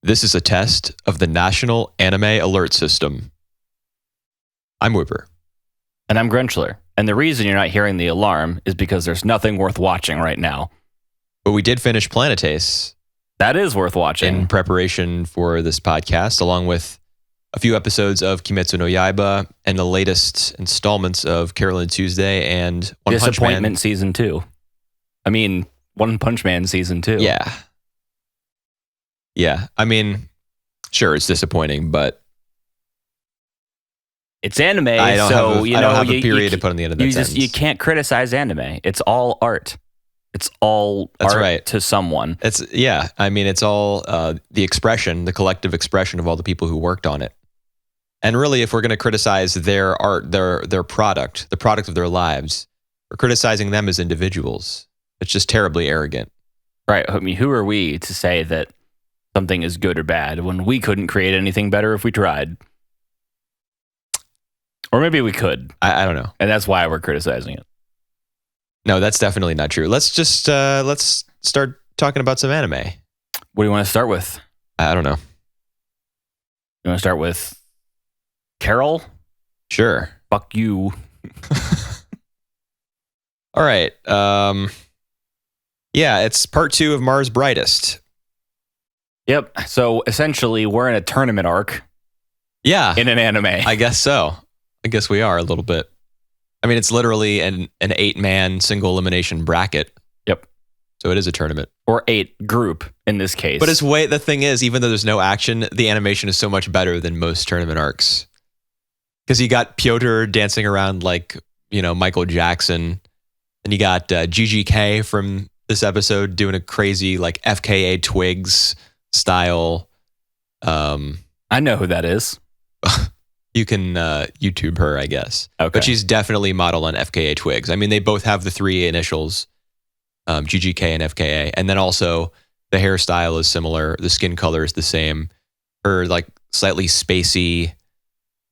This is a test of the National Anime Alert System. I'm Whooper. And I'm Grenchler. And the reason you're not hearing the alarm is because there's nothing worth watching right now. But we did finish Planetace. That is worth watching. In preparation for this podcast, along with a few episodes of Kimetsu no Yaiba and the latest installments of Carole Tuesday and One Punch Man. Disappointment Season 2. I mean, One Punch Man Season 2. Yeah. I mean, sure, it's disappointing, but it's anime, I don't have a period to put on the end of that sentence. You can't criticize anime. It's all art. It's all art to someone. I mean, it's all the collective expression of all the people who worked on it. And really, if we're going to criticize their art, their product, the product of their lives, we're criticizing them as individuals. It's just terribly arrogant. Right. I mean, who are we to say that something is good or bad when we couldn't create anything better if we tried? Or maybe we could. I don't know. And that's why we're criticizing it. No, that's definitely not true. Let's just let's start talking about some anime. What do you want to start with? I don't know. You want to start with Carole? Sure. Fuck you. All right. Yeah, it's part 2 of Mars Brightest. Yep. So essentially, we're in a tournament arc. Yeah. In an anime. I guess so. I guess we are a little bit. I mean, it's literally an 8-man single elimination bracket. Yep. So it is a tournament. Or 8 group in this case. But the thing is, even though there's no action, the animation is so much better than most tournament arcs. Because you got Piotr dancing around like, Michael Jackson. And you got GGK from this episode doing a crazy like FKA Twigs style. I know who that is. You can YouTube her, I guess. Okay. But she's definitely modeled on FKA Twigs. I mean, they both have the 3 initials, GGK and FKA. And then also the hairstyle is similar. The skin color is the same. Her like slightly spacey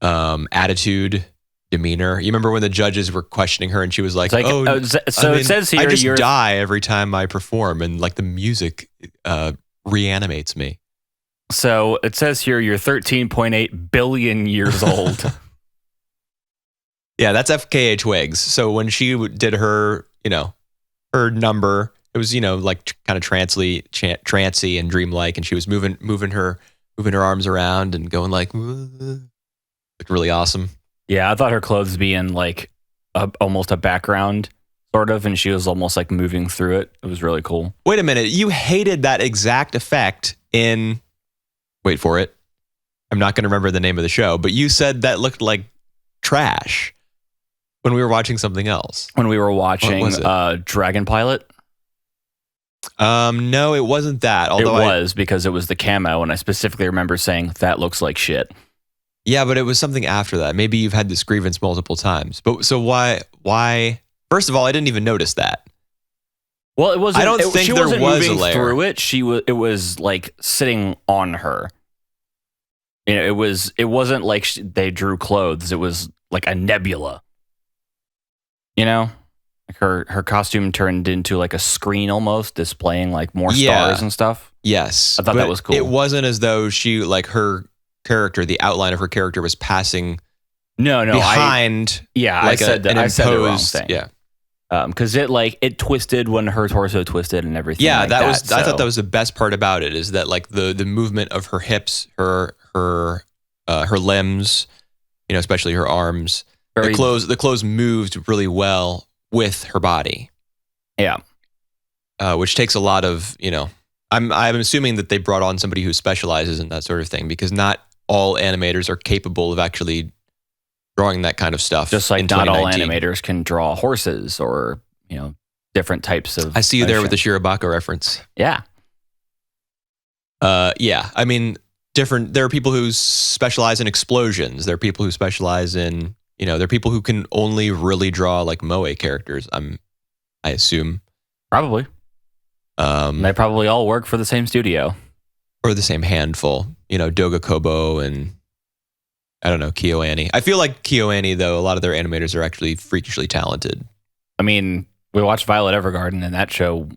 attitude, demeanor. You remember when the judges were questioning her and she was like, it says here, I just die every time I perform and like the music reanimates me. So it says here you're 13.8 billion years old. Yeah, that's FKA Twigs. So when she did her, her number, it was, like kind of trancy and dreamlike, and she was moving her arms around and going like really awesome. Yeah, I thought her clothes being like almost a background sort of, and she was almost like moving through it. It was really cool. Wait a minute, you hated that exact effect in. Wait for it. I'm not going to remember the name of the show, but you said that looked like trash when we were watching something else. When we were watching Dragon Pilot? No, it wasn't that. Although it was because it was the camo, and I specifically remember saying that looks like shit. Yeah, but it was something after that. Maybe you've had this grievance multiple times. But so why? First of all, I didn't even notice that. Well, it wasn't. I don't think there was a layer through it. It was like sitting on her. It wasn't like they drew clothes. It was like a nebula. Like her costume turned into like a screen almost, displaying like more stars and stuff. Yes, I thought that was cool. It wasn't as though she like her character, the outline of her character was passing. No, behind. I said the wrong thing. Yeah. Because it twisted when her torso twisted and everything. Yeah, like I thought that was the best part about it, is that like the movement of her hips, her limbs, especially her arms. The clothes moved really well with her body. Yeah, which takes a lot of I'm assuming that they brought on somebody who specializes in that sort of thing, because not all animators are capable of actually drawing that kind of stuff. Just like not all animators can draw horses or, different types of. I see you there with the Shirobako reference. Yeah. Yeah. I mean, there are people who specialize in explosions. There are people who specialize in, there are people who can only really draw like moe characters. I assume. Probably. They probably all work for the same studio. Or the same handful. Doga Kobo and I don't know, KyoAni. I feel like KyoAni, though, a lot of their animators are actually freakishly talented. I mean, we watched Violet Evergarden, and that show,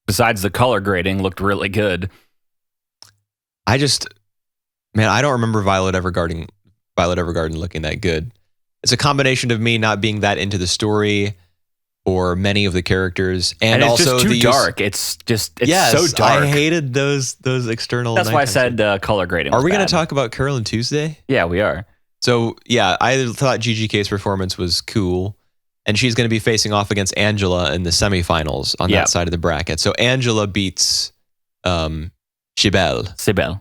besides the color grading, looked really good. I just, man, I don't remember Violet Evergarden looking that good. It's a combination of me not being that into the story or many of the characters, and it's also just too the dark. It's yes, so dark. I hated those external. That's why I nighttime said color grading. Are we going to talk about Carole Tuesday? Yeah, we are. So yeah, I thought GGK's performance was cool, and she's going to be facing off against Angela in the semifinals on that side of the bracket. So Angela beats Sibel,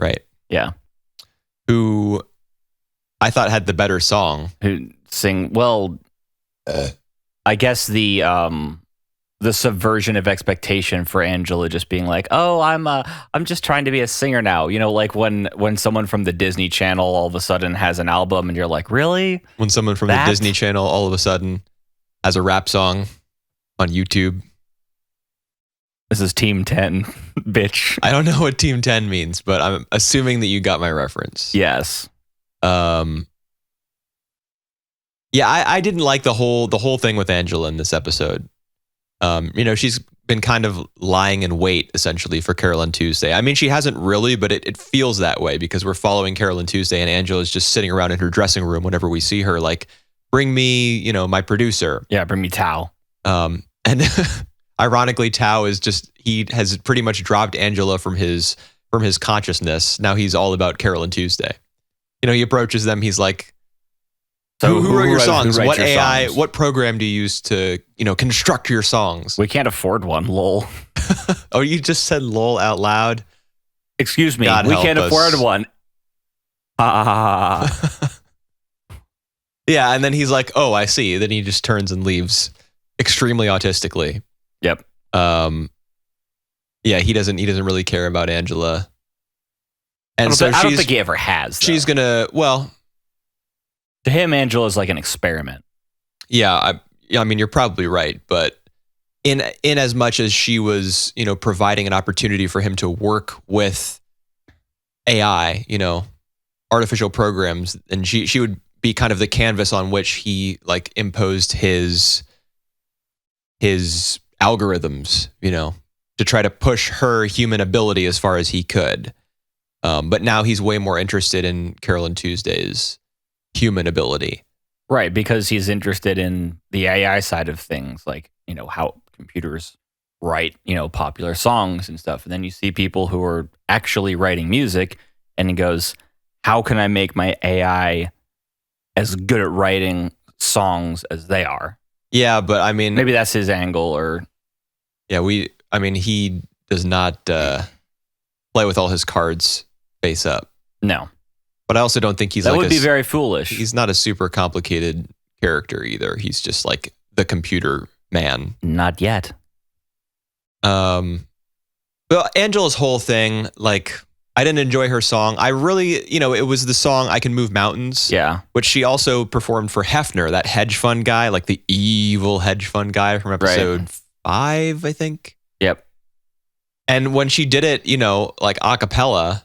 right? Yeah, who I thought had the better song. Who sing well? I guess the subversion of expectation for Angela just being like, oh, I'm just trying to be a singer now. You know, like when someone from the Disney Channel all of a sudden has an album and you're like, really? When someone from the Disney Channel all of a sudden has a rap song on YouTube. This is Team 10, bitch. I don't know what Team 10 means, but I'm assuming that you got my reference. Yes. Yeah, I didn't like the whole thing with Angela in this episode. She's been kind of lying in wait essentially for Carole Tuesday. I mean, she hasn't really, but it feels that way because we're following Carole Tuesday, and Angela's just sitting around in her dressing room whenever we see her, like, bring me, my producer. Yeah, bring me Tao. And ironically, Tao he has pretty much dropped Angela from his consciousness. Now he's all about Carole Tuesday. He approaches them. He's like, so who wrote your songs? What AI, songs? What program do you use to, construct your songs? We can't afford one, lol. Oh, you just said lol out loud? Excuse me, we can't afford one. Yeah, and then he's like, oh, I see. Then he just turns and leaves extremely autistically. Yep. Yeah, he doesn't really care about Angela. And I don't think he ever has. Though. She's gonna, to him, Angela's like an experiment. Yeah, I mean, you're probably right, but in as much as she was, providing an opportunity for him to work with AI, artificial programs, and she would be kind of the canvas on which he like imposed his algorithms, to try to push her human ability as far as he could. But now he's way more interested in Carole Tuesday's human ability. Right, because he's interested in the AI side of things, like, how computers write, popular songs and stuff. And then you see people who are actually writing music, and he goes, how can I make my AI as good at writing songs as they are? Yeah, but I mean, maybe that's his angle, or yeah, he does not play with all his cards face up. No. But I also don't think he's that would be very foolish. He's not a super complicated character either. He's just like the computer man. Not yet. Well, Angela's whole thing, like, I didn't enjoy her song. I really, it was the song I Can Move Mountains. Yeah. Which she also performed for Hefner, that hedge fund guy, like the evil hedge fund guy from episode 5, I think. Yep. And when she did it, like a cappella,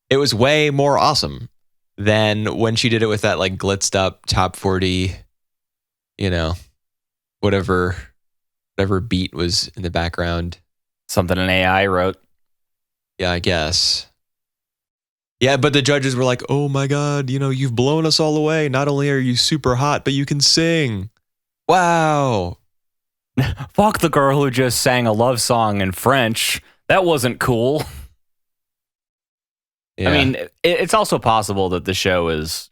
it was way more awesome than when she did it with that like glitzed up top 40, whatever beat was in the background. Something an AI wrote. Yeah, I guess. Yeah, but the judges were like, oh my God, you've blown us all away. Not only are you super hot, but you can sing. Wow. Fuck the girl who just sang a love song in French. That wasn't cool. Yeah. I mean, it's also possible that the show is,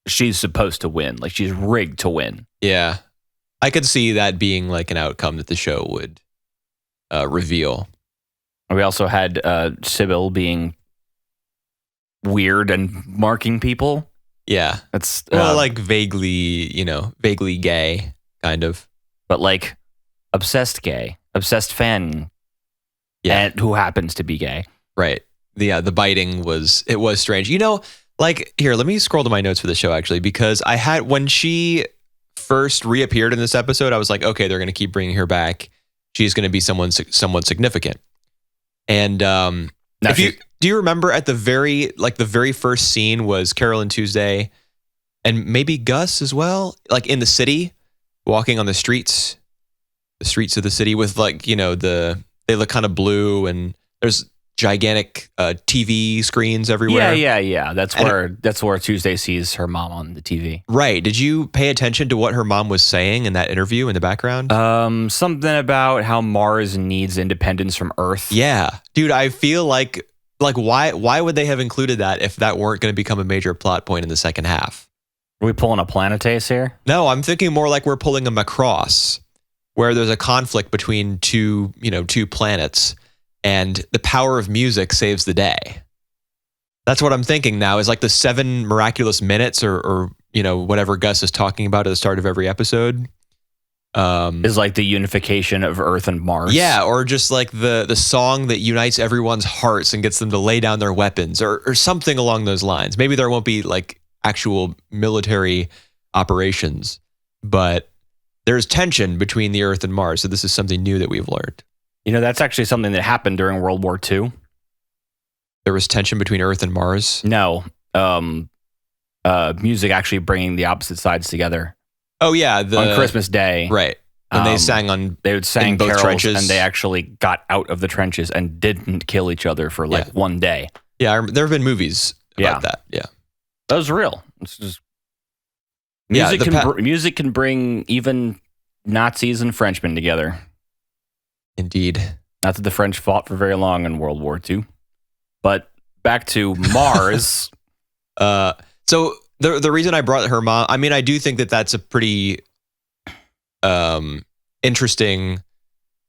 she's supposed to win. Like, she's rigged to win. Yeah. I could see that being like an outcome that the show would reveal. We also had Sybil being weird and marking people. Yeah. That's like vaguely gay, kind of. But like obsessed fan. Yeah. And who happens to be gay. Right. The biting was strange. Like, here, let me scroll to my notes for the show, actually, because when she first reappeared in this episode, I was like, okay, they're going to keep bringing her back. She's going to be somewhat significant. And do you remember at the very first scene was Carole Tuesday and maybe Gus as well, like in the city, walking on the streets of the city with like, they look kind of blue, and there's gigantic TV screens everywhere. Yeah. That's where Tuesday sees her mom on the TV. Right. Did you pay attention to what her mom was saying in that interview in the background? Something about how Mars needs independence from Earth. Yeah, dude. I feel like why would they have included that if that weren't going to become a major plot point in the second half? Are we pulling a Planetes here? No, I'm thinking more like we're pulling a Macross, where there's a conflict between two planets, and the power of music saves the day. That's what I'm thinking now, is like the 7 miraculous minutes or whatever Gus is talking about at the start of every episode. Is like the unification of Earth and Mars. Yeah, or just like the song that unites everyone's hearts and gets them to lay down their weapons or something along those lines. Maybe there won't be like actual military operations, but there's tension between the Earth and Mars. So this is something new that we've learned. That's actually something that happened during World War II. There was tension between Earth and Mars? No. Music actually bringing the opposite sides together. Oh, yeah. On Christmas Day. Right. When they sang they would sing both carols, trenches. and they actually got out of the trenches and didn't kill each other for one day. Yeah, there have been movies about that. Yeah. That was real. It's just music can bring even Nazis and Frenchmen together. Indeed. Not that the French fought for very long in World War II. But back to Mars. So the reason I brought her mom, I mean, I do think that that's a pretty interesting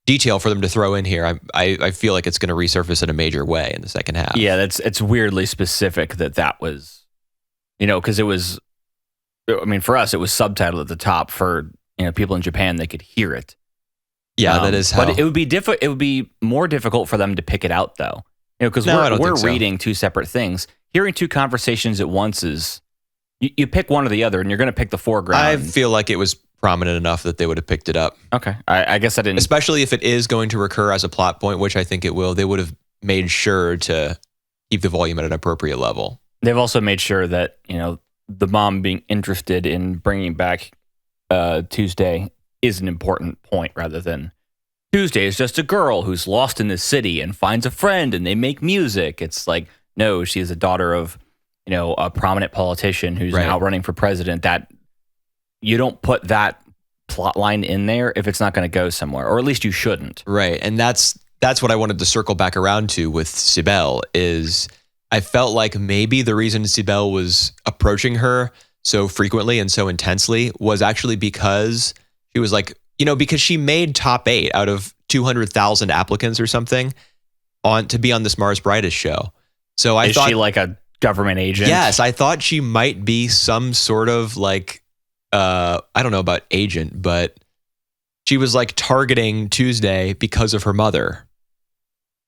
detail for them to throw in here. I feel like it's going to resurface in a major way in the second half. Yeah, it's weirdly specific that was, because it was, I mean, for us, it was subtitled at the top for, people in Japan, they could hear it. Yeah, that is how. But it would be more difficult for them to pick it out, though. Because we're reading two separate things. Hearing two conversations at once is, you pick one or the other, and you're going to pick the foreground. I feel like it was prominent enough that they would have picked it up. Okay. I guess I didn't. Especially if it is going to recur as a plot point, which I think it will, they would have made sure to keep the volume at an appropriate level. They've also made sure that, the mom being interested in bringing back Tuesday is an important point rather than Tuesday is just a girl who's lost in the city and finds a friend and they make music. It's like, no, she is a daughter of, a prominent politician who's now running for president. That you don't put that plot line in there if it's not going to go somewhere, or at least you shouldn't. Right. And that's what I wanted to circle back around to with Sibel is I felt like maybe the reason Sibel was approaching her so frequently and so intensely was actually because she was like, because she made top 8 out of 200,000 applicants or something to be on this Mars Brightest show. So I thought, she like a government agent? Yes, I thought she might be some sort of like, I don't know about agent, but she was like targeting Tuesday because of her mother.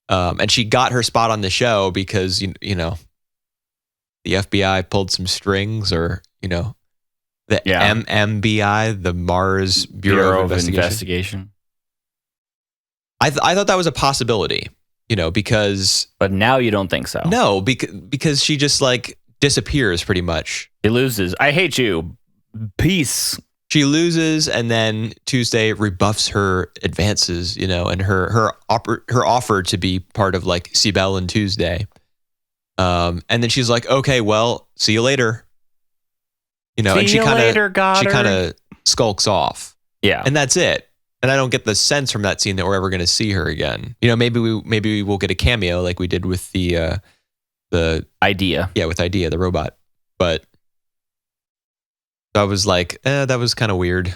And she got her spot on the show because, the FBI pulled some strings or, the MMBI, the Mars Bureau of Investigation. I thought that was a possibility, because... But now you don't think so. No, because she just like disappears pretty much. She loses. I hate you. Peace. She loses, and then Tuesday rebuffs her advances, and her offer to be part of like Sibel and Tuesday. And then she's like, okay, well, see you later. And she kind of skulks off. Yeah. And that's it. And I don't get the sense from that scene that we're ever going to see her again. Maybe we will get a cameo like we did with the Idea. Yeah, with Idea, the robot. But I was like, that was kind of weird.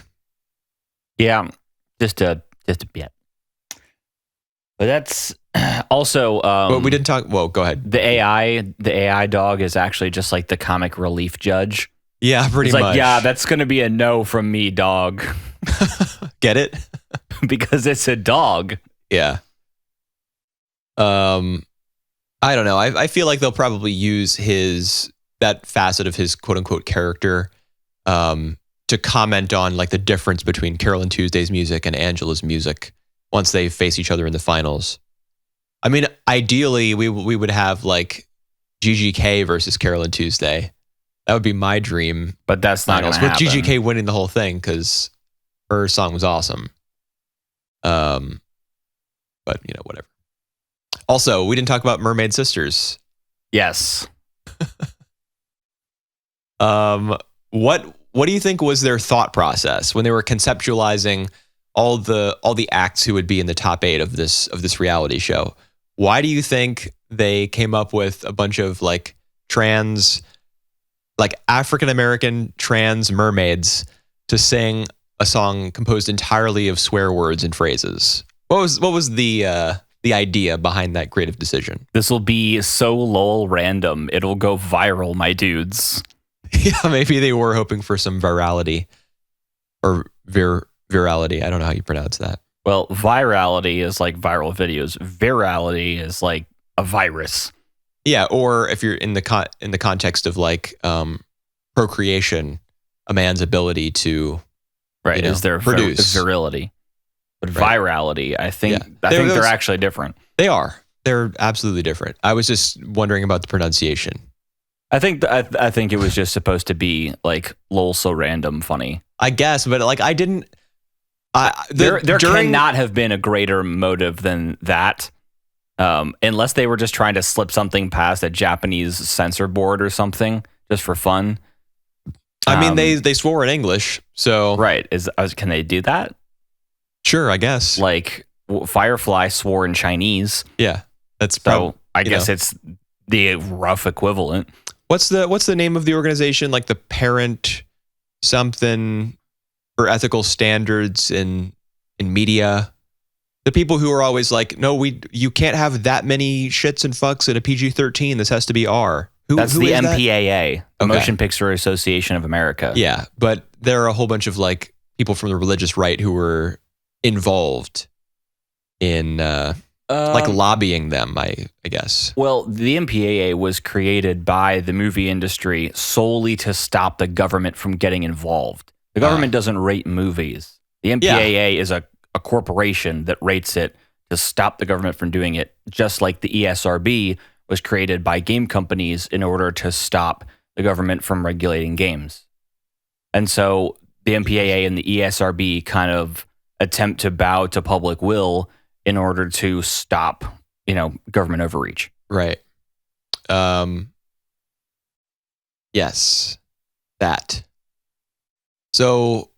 Yeah, just a bit. But that's also. But we didn't talk. Well, go ahead. The AI dog is actually just like the comic relief judge. Yeah, pretty much. Like, yeah, that's going to be a no from me, dog. Get it? Because it's a dog. Yeah. I don't know. I feel like they'll probably use that facet of his quote unquote character to comment on like the difference between Carole and Tuesday's music and Angela's music once they face each other in the finals. I mean, ideally we would have like GGK versus Carole and Tuesday. That would be my dream. But that's not going to happen. With GGK winning the whole thing because her song was awesome. But whatever. Also, we didn't talk about Mermaid Sisters. Yes. What do you think was their thought process when they were conceptualizing all the acts who would be in the top 8 of this reality show? Why do you think they came up with a bunch of like African American trans mermaids to sing a song composed entirely of swear words and phrases? What was the idea behind that creative decision? This will be so lol random. It'll go viral, my dudes. Yeah, maybe they were hoping for some virality or virality. I don't know how you pronounce that. Well, virality is like viral videos. Virality is like a virus. Yeah, or if you're in the context of like procreation, a man's ability to is there produce virility. But virality, I think they're actually different. They are. They're absolutely different. I was just wondering about the pronunciation. I think it was just supposed to be like lol so random funny. I guess, but like I didn't. There cannot have been a greater motive than that, unless they were just trying to slip something past a Japanese censor board or something just for fun. I mean, they swore in English, so right. Can they do that? Sure, I guess. Like Firefly swore in Chinese. Yeah, that's so. I guess it's the rough equivalent. What's the name of the organization? Like the Parent something for ethical standards in media. The people who are always like, no, you can't have that many shits and fucks at a PG-13. This has to be R. That's who the is MPAA, the Motion Picture Association of America. Yeah, but there are a whole bunch of like people from the religious right who were involved in like lobbying them, I guess. Well, the MPAA was created by the movie industry solely to stop the government from getting involved. The government doesn't rate movies. The MPAA is a corporation that rates it to stop the government from doing it, just like the ESRB was created by game companies in order to stop the government from regulating games. And so the MPAA and the ESRB kind of attempt to bow to public will in order to stop, government overreach. Right. Yes. That. So,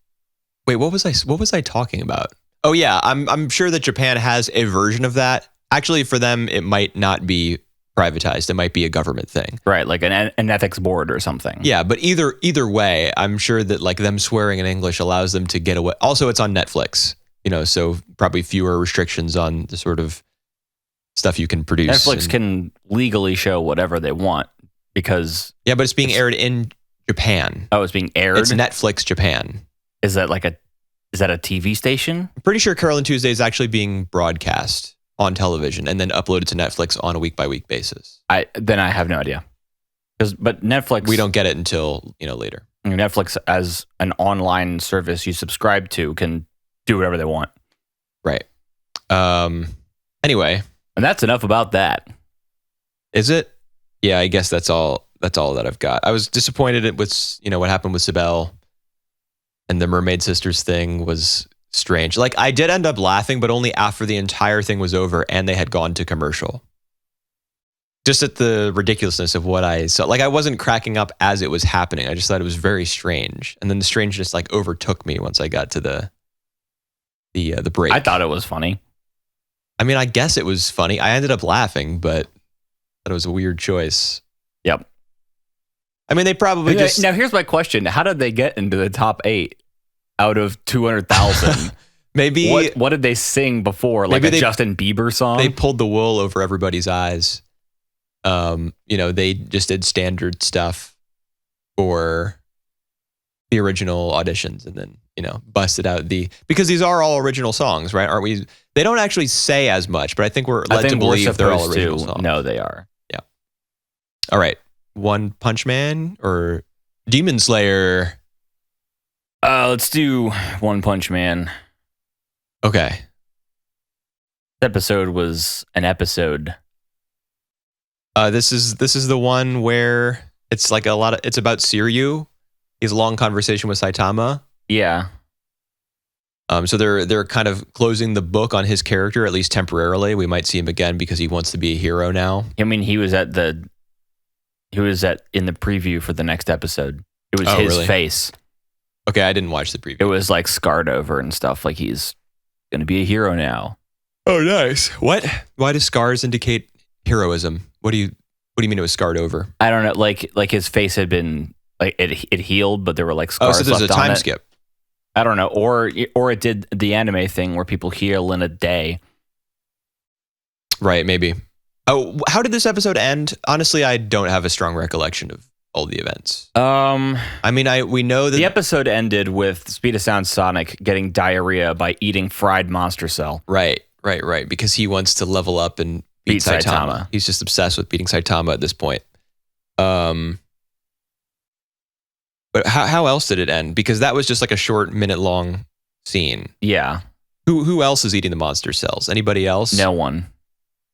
wait, what was I talking about? Oh yeah, I'm sure that Japan has a version of that. Actually, for them, it might not be privatized. It might be a government thing. Right, like an ethics board or something. Yeah, but either way, I'm sure that like them swearing in English allows them to get away. Also, it's on Netflix. So probably fewer restrictions on the sort of stuff you can produce. Netflix can legally show whatever they want because... Yeah, but it's being aired in Japan. Oh, it's being aired? It's Netflix Japan. Is that a TV station? I'm pretty sure Carole Tuesday is actually being broadcast on television and then uploaded to Netflix on a week-by-week basis. Then I have no idea. But Netflix... We don't get it until, later. Netflix, as an online service you subscribe to, can do whatever they want. Right. Anyway. And that's enough about that. Is it? Yeah, I guess that's all that I've got. I was disappointed with, what happened with Sibel, and the Mermaid Sisters thing was strange. Like, I did end up laughing, but only after the entire thing was over and they had gone to commercial. Just at the ridiculousness of what I saw. Like, I wasn't cracking up as it was happening. I just thought it was very strange. And then the strangeness like overtook me once I got to the break. I thought it was funny. I mean, I guess it was funny. I ended up laughing, but that was a weird choice. Yep. I mean, they probably just... Now, here's my question. How did they get into the top 8 out of 200,000? Maybe... What did they sing before? Like a Justin Bieber song? They pulled the wool over everybody's eyes. They just did standard stuff for the original auditions and then, busted out because these are all original songs, right? Aren't we? They don't actually say as much, but I think we're led to believe they're all original songs. No, they are. Yeah. All right. One Punch Man or Demon Slayer? Let's do One Punch Man. Okay. This episode was an episode. This is the one where it's like it's about Siryu. He has a long conversation with Saitama. Yeah. So they're kind of closing the book on his character, at least temporarily. We might see him again because he wants to be a hero now. I mean, he was in the preview for the next episode. It was his really? face. Okay, I didn't watch the preview. It was like scarred over and stuff. Like he's going to be a hero now. Oh, nice. What? Why do scars indicate heroism? What do you mean it was scarred over? I don't know. Like his face had been like it healed, but there were like scars. Oh, so there's left a time on it. skip. I don't know, or it did the anime thing where people heal in a day. Right, maybe. Oh, how did this episode end? Honestly, I don't have a strong recollection of all the events. I mean, we know that the episode ended with Speed of Sound Sonic getting diarrhea by eating fried monster cell. Right, because he wants to level up and beat Saitama. He's just obsessed with beating Saitama at this point. But how else did it end? Because that was just like a short minute-long scene. Yeah. Who else is eating the monster cells? Anybody else? No one.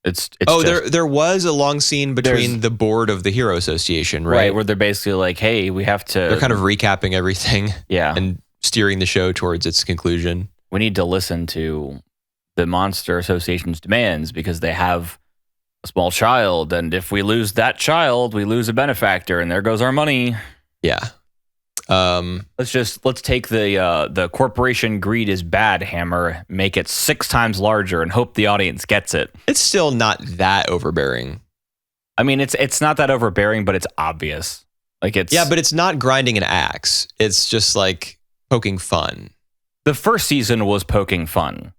It's there was a long scene between the board of the Hero Association, right? Where they're basically like, hey, we have to... They're kind of recapping everything. Yeah. And steering the show towards its conclusion. We need to listen to the Monster Association's demands because they have a small child, and if we lose that child, we lose a benefactor, and there goes our money. Yeah. Let's take the corporation greed is bad hammer, make it 6 times larger, and hope the audience gets it. It's still not that overbearing. I mean, it's not that overbearing, but it's obvious. Like it's but it's not grinding an axe. It's just like poking fun. The first season was poking fun.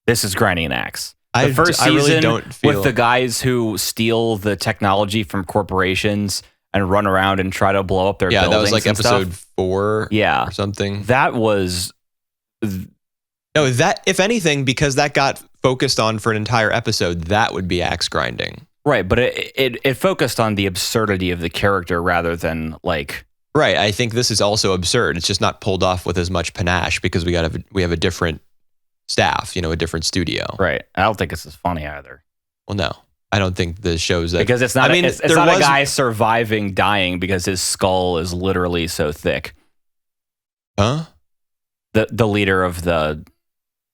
This is grinding an axe. The first I really season don't feel... with the guys who steal the technology from corporations and run around and try to blow up their buildings. Yeah, that was like episode 4 or something. That was... No, that, if anything, because that got focused on for an entire episode, that would be axe grinding. Right, but it focused on the absurdity of the character rather than like... Right, I think this is also absurd. It's just not pulled off with as much panache because we have a different staff, a different studio. Right, I don't think it's as funny either. Well, no. I don't think the show's that... Because it's not, it's not a guy surviving dying because his skull is literally so thick. Huh? The leader of the...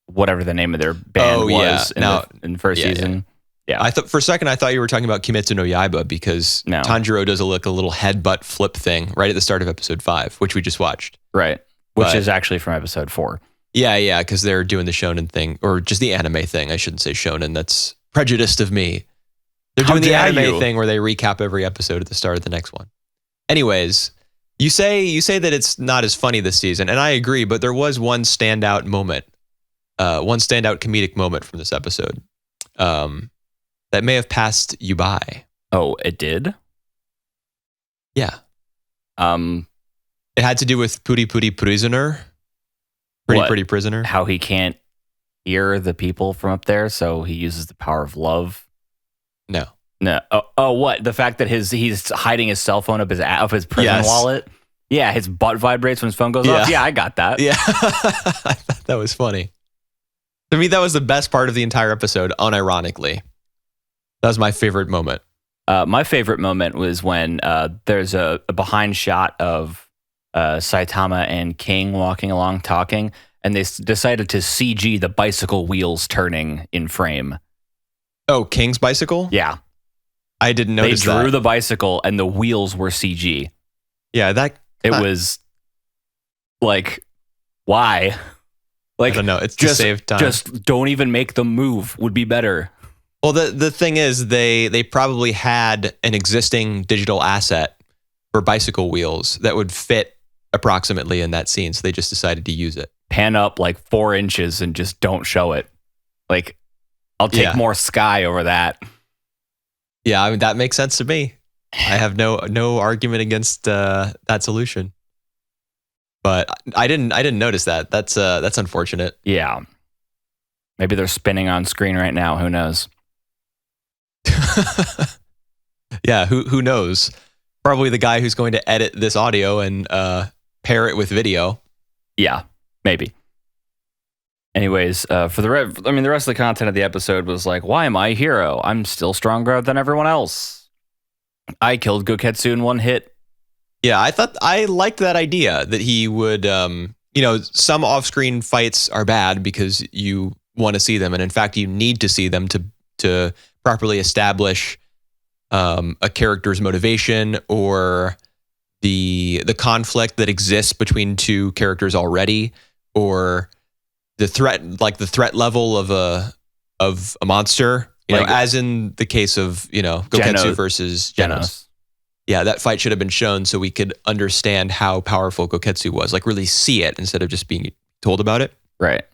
whatever the name of their band was in the first season. Yeah. I thought for a second I thought you were talking about Kimetsu no Yaiba because Tanjiro does a little headbutt flip thing right at the start of episode 5, which we just watched. Right. Which is actually from episode 4. Yeah, because they're doing the shonen thing, or just the anime thing. I shouldn't say shonen. That's prejudiced of me. They're doing the anime thing where they recap every episode at the start of the next one. Anyways, you say that it's not as funny this season, and I agree, but there was one standout moment, one standout comedic moment from this episode that may have passed you by. Oh, it did? Yeah. It had to do with Puri Puri Prisoner. Pretty Prisoner. How he can't hear the people from up there, so he uses the power of love. No. Oh, what? The fact that he's hiding his cell phone up his prison wallet? Yeah, his butt vibrates when his phone goes off. Yeah, I got that. Yeah. I thought that was funny. To me, that was the best part of the entire episode, unironically. That was my favorite moment. My favorite moment was when there's a behind shot of Saitama and King walking along talking, and they decided to CG the bicycle wheels turning in frame. Oh, King's bicycle? Yeah. I didn't notice that. They drew the bicycle and the wheels were CG. Yeah, it was like, why? Like, I don't know. It's just to save time. Just don't even make them move would be better. Well, the thing is, they probably had an existing digital asset for bicycle wheels that would fit approximately in that scene, so they just decided to use it. Pan up like 4 inches and just don't show it. Like, I'll take more sky over that. Yeah, I mean, that makes sense to me. I have no argument against that solution. But I didn't notice that. That's unfortunate. Yeah. Maybe they're spinning on screen right now. Who knows? Yeah, who knows? Probably the guy who's going to edit this audio and pair it with video. Yeah, maybe. Anyways, for the rest of the content of the episode was like, why am I a hero? I'm still stronger than everyone else. I killed Goketsu in 1 hit. Yeah, I liked that idea that he would some off-screen fights are bad because you want to see them, and in fact, you need to see them to properly establish a character's motivation or the conflict that exists between two characters already, or the threat level of a monster. As in the case of Goketsu versus Genos. Yeah, that fight should have been shown so we could understand how powerful Goketsu was, like really see it instead of just being told about it. Right.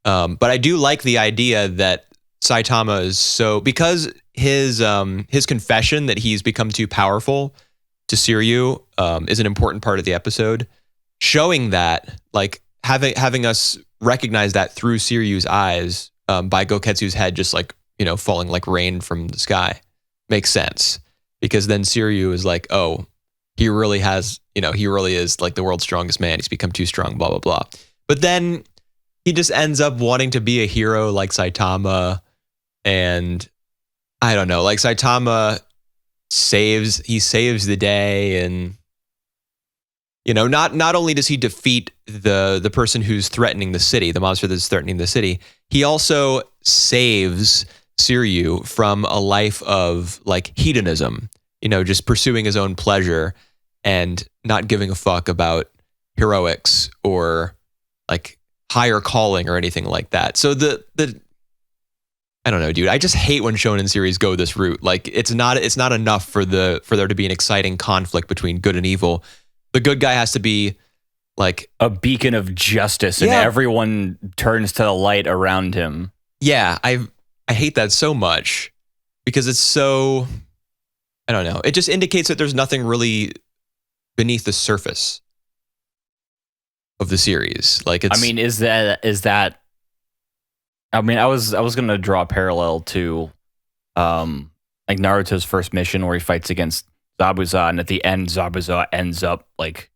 But I do like the idea that Saitama is because his confession that he's become too powerful to Siryu is an important part of the episode, showing that, like having us recognize that through Siryu's eyes by Goketsu's head just like falling like rain from the sky makes sense, because then Siryu is like, oh, he really is like the world's strongest man. He's become too strong, blah blah blah. But then he just ends up wanting to be a hero like Saitama, and I don't know, like Saitama saves the day, and not only does he defeat the person who's threatening the city, the monster that's threatening the city, he also saves Siryu from a life of like hedonism, just pursuing his own pleasure and not giving a fuck about heroics or like higher calling or anything like that. So the I don't know, dude. I just hate when shonen series go this route. Like it's not enough for there to be an exciting conflict between good and evil. The good guy has to be like a beacon of justice, and everyone turns to the light around him. Yeah, I hate that so much because it's so, I don't know. It just indicates that there's nothing really beneath the surface of the series. Like it's, I mean, is that? I mean, I was going to draw a parallel to, like Naruto's first mission where he fights against Zabuza, and at the end, Zabuza ends up like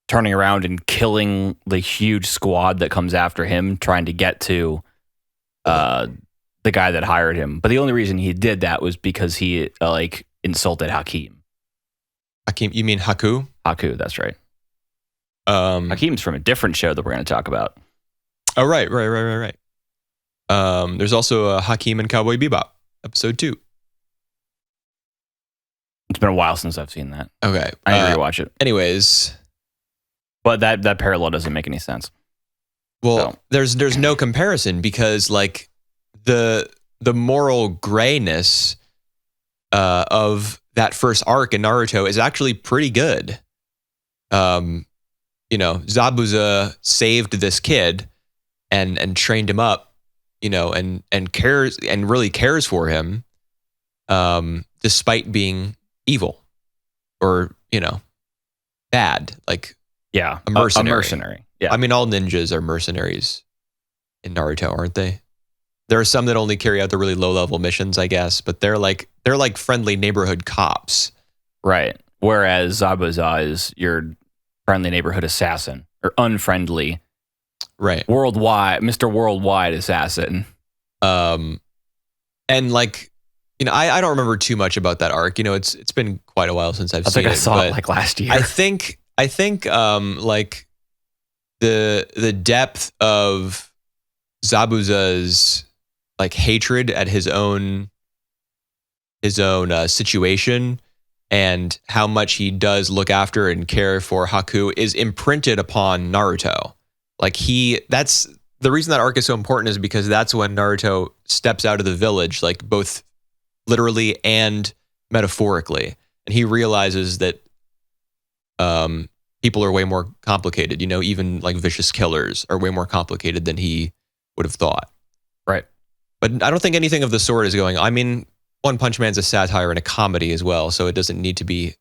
turning around and killing the huge squad that comes after him, trying to get to the guy that hired him. But the only reason he did that was because he like insulted Hakim. Hakim, you mean Haku? Haku, that's right. Hakim's from a different show that we're going to talk about. Oh, right. There's also a Hakim and Cowboy Bebop, episode 2. It's been a while since I've seen that. Okay. I need to rewatch it. Anyways. But that parallel doesn't make any sense. Well, there's no comparison because like the moral grayness of that first arc in Naruto is actually pretty good. Zabuza saved this kid and trained him up, and cares and really cares for him, despite being evil or, bad. Like, yeah, a mercenary. A mercenary. Yeah. I mean, all ninjas are mercenaries in Naruto, aren't they? There are some that only carry out the really low level missions, I guess, but they're like friendly neighborhood cops. Right. Whereas Zabuza is your friendly neighborhood assassin, or unfriendly. Right. Mr. Worldwide assassin. And like, I don't remember too much about that arc. It's been quite a while since I've seen it. I saw it like last year. I think like the depth of Zabuza's like hatred at his own situation and how much he does look after and care for Haku is imprinted upon Naruto. Like that's the reason that arc is so important, is because that's when Naruto steps out of the village, like both literally and metaphorically. And he realizes that people are way more complicated, even like vicious killers are way more complicated than he would have thought. Right. But I don't think anything of the sort is going. I mean, One Punch Man's a satire and a comedy as well, so it doesn't need to be.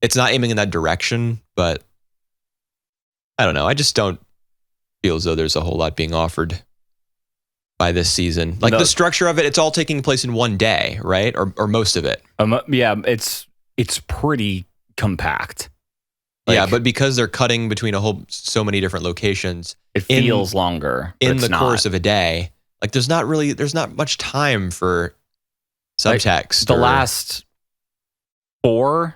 It's not aiming in that direction, but I don't know. I just don't feel as though there's a whole lot being offered by this season. Like the structure of it, it's all taking place in one day, right? Or most of it. Yeah, it's pretty compact. Yeah, but because they're cutting between so many different locations, it feels longer in the course of a day. Like there's not much time for subtext. Like the last 4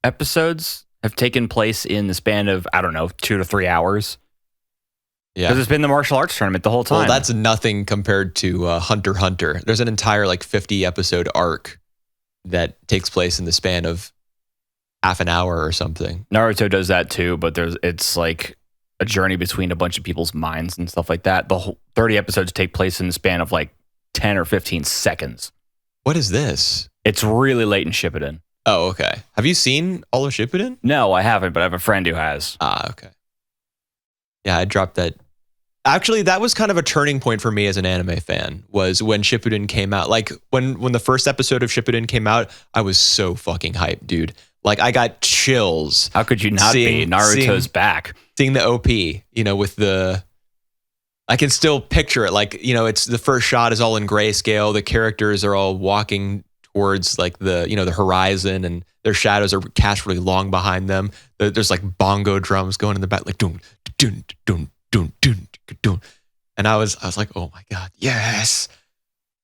episodes have taken place in the span of, I don't know, 2 to 3 hours. Yeah. Because it's been the martial arts tournament the whole time. Well, that's nothing compared to Hunter x Hunter. There's an entire like 50 episode arc that takes place in the span of half an hour or something. Naruto does that too, but it's like a journey between a bunch of people's minds and stuff like that. The whole 30 episodes take place in the span of like 10 or 15 seconds. What is this? It's really late in Shippuden. Oh, okay. Have you seen all of Shippuden? No, I haven't, but I have a friend who has. Ah, okay. Yeah, I dropped that. Actually, that was kind of a turning point for me as an anime fan, was when Shippuden came out. Like, when the first episode of Shippuden came out, I was so fucking hyped, dude. Like, I got chills. How could you not be? Naruto's back. Seeing the OP, with the... I can still picture it. Like, it's the first shot is all in grayscale. The characters are all walking towards like the horizon, and their shadows are cast really long behind them. There's like bongo drums going in the back, like dun dun dun dun dun dun. And I was like, oh my god, yes.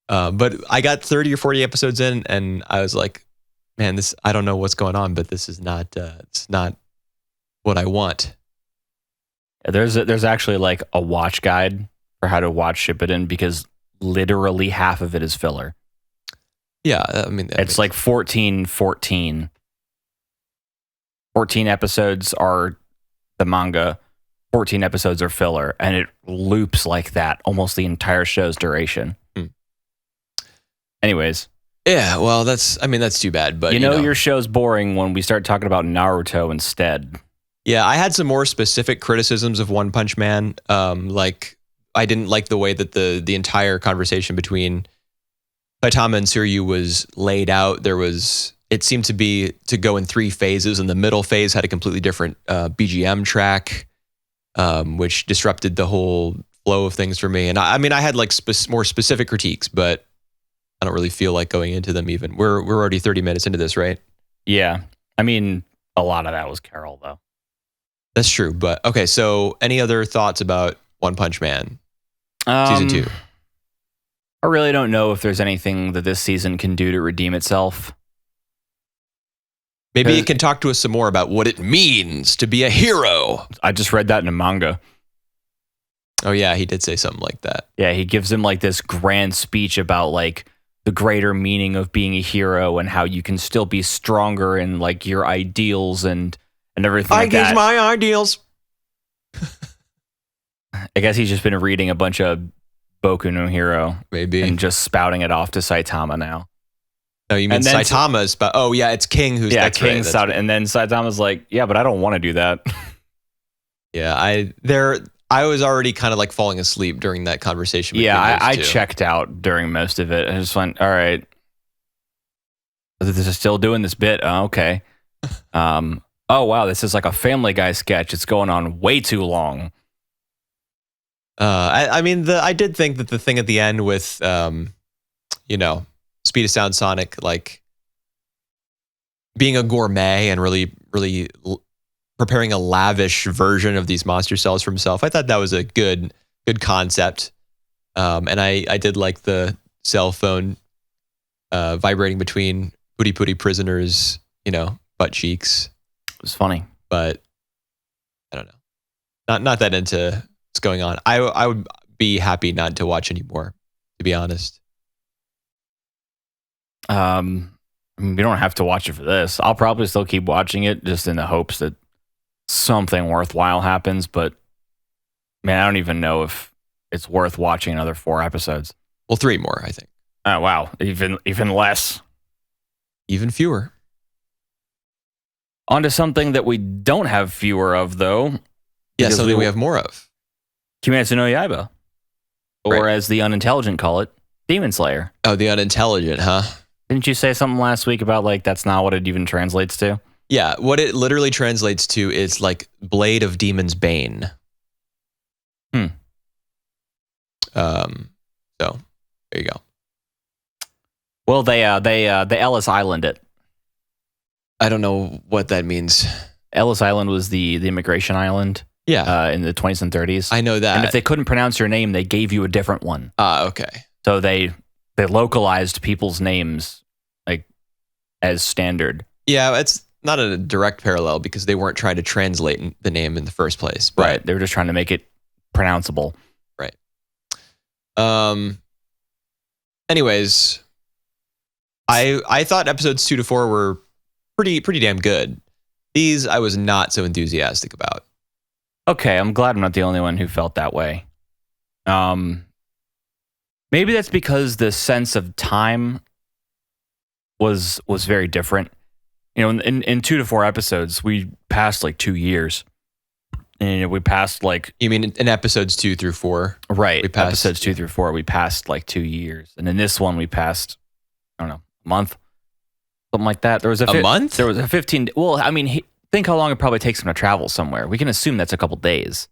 But I got 30 or 40 episodes in, and I was like, man, I don't know what's going on, but this is not it's not what I want. There's actually like a watch guide for how to watch Shippuden, because literally half of it is filler. Yeah, I mean, it's like 14 episodes are the manga, 14 episodes are filler, and it loops like that almost the entire show's duration. Anyways. Yeah, well, that's too bad, but your show's boring when we start talking about Naruto instead. Yeah, I had some more specific criticisms of One Punch Man. Like, I didn't like the way that the entire conversation between Saitama and Suryu was laid out. It seemed to go in 3 phases, and the middle phase had a completely different BGM track, which disrupted the whole flow of things for me. And I had like more specific critiques, but I don't really feel like going into them even. We're already 30 minutes into this, right? Yeah. I mean, a lot of that was Carole, though. That's true. But okay, so any other thoughts about One Punch Man season 2? I really don't know if there's anything that this season can do to redeem itself. Maybe it can talk to us some more about what it means to be a hero. I just read that in a manga. Oh yeah, he did say something like that. Yeah, he gives him like this grand speech about like the greater meaning of being a hero and how you can still be stronger in like your ideals and everything like that. I guess my ideals. I guess he's just been reading a bunch of Boku no Hero. Maybe. And just spouting it off to Saitama now. No, you mean Saitama's, but oh yeah, it's King who's that's King right, and then Saitama's like, yeah, but I don't want to do that. Yeah, I was already kind of like falling asleep during that conversation. Yeah, I checked out during most of it. I just went, all right, this is still doing this bit. Oh, okay. Oh wow, this is like a Family Guy sketch. It's going on way too long. I did think that the thing at the end with, Speed of Sound Sonic, like being a gourmet and really, really preparing a lavish version of these monster cells for himself. I thought that was a good concept. And I did like the cell phone vibrating between Puri Puri prisoners, butt cheeks. It was funny. But I don't know. Not that into what's going on. I would be happy not to watch anymore, to be honest. We don't have to watch it for this. I'll probably still keep watching it just in the hopes that something worthwhile happens, but man, I don't even know if it's worth watching another 4 episodes. Well, 3 more, I think. Oh wow, even less. Even fewer. On to something that we don't have fewer of, though. Yeah, something we have more of. Kimetsu no Yaiba. Or as the unintelligent call it, Demon Slayer. Oh, the unintelligent, huh? Didn't you say something last week about like that's not what it even translates to? Yeah, what it literally translates to is like Blade of Demon's Bane. So there you go. Well, they Ellis Island it. I don't know what that means. Ellis Island was the immigration island. Yeah. In the 20s and 30s. I know that. And if they couldn't pronounce your name, they gave you a different one. Okay. So they localized people's names like as standard. Yeah, not a direct parallel because they weren't trying to translate the name in the first place. But, Right. They were just trying to make it pronounceable. Right. Anyways, I thought episodes 2 to 4 were pretty damn good. These I was not so enthusiastic about. Okay, I'm glad I'm not the only one who felt that way. Maybe that's because the sense of time was very different. You know, in 2 to 4 episodes, we passed like 2 years. And we passed like... You mean in episodes 2 through 4? Right. We passed, episodes 2 through 4, we passed like 2 years. And in this one, we passed, I don't know, a month. Something like that. There was a month? There was a 15... Well, I mean, think how long it probably takes him to travel somewhere. We can assume that's a couple days.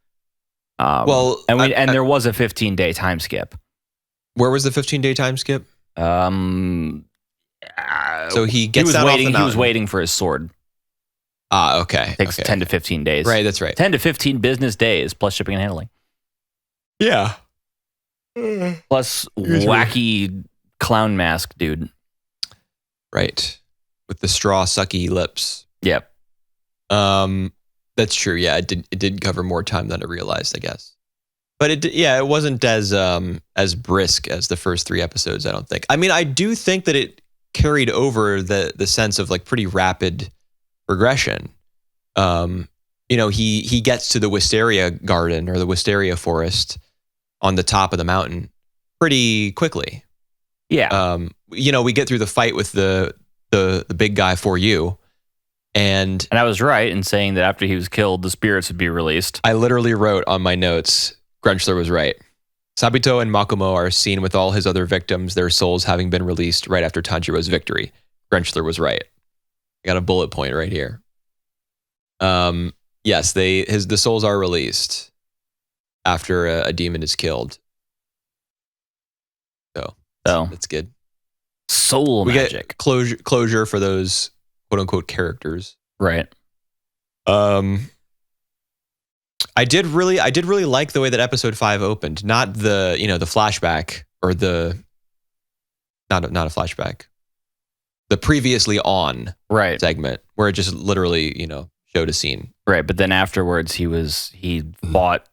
And there was a 15-day time skip. Where was the 15-day time skip? So he gets that off the mountain. He was waiting for his sword. Okay. It takes 10 to 15 days. Right, that's right. 10 to 15 business days plus shipping and handling. Yeah. Plus wacky clown mask dude. Right. With the straw sucky lips. Yep. That's true. Yeah, it did cover more time than I realized, I guess. But it wasn't as brisk as the first 3 episodes, I don't think. I mean, I do think that it carried over the sense of like pretty rapid progression. You know, he gets to the wisteria garden or the wisteria forest on the top of the mountain pretty quickly. Yeah. You know, we get through the fight with the big guy for you. And I was right in saying that after he was killed, the spirits would be released. I literally wrote on my notes, Grenchler was right. Sabito and Makomo are seen with all his other victims, their souls having been released right after Tanjiro's victory. Grenchler was right. I got a bullet point right here. Yes, the souls are released after a demon is killed. So that's good. Soul we magic. Get closure for those quote unquote characters. Right. I did really like the way that episode 5 opened. Not the flashback or not a flashback. The previously on segment where it just literally, showed a scene. Right, but then afterwards he fought,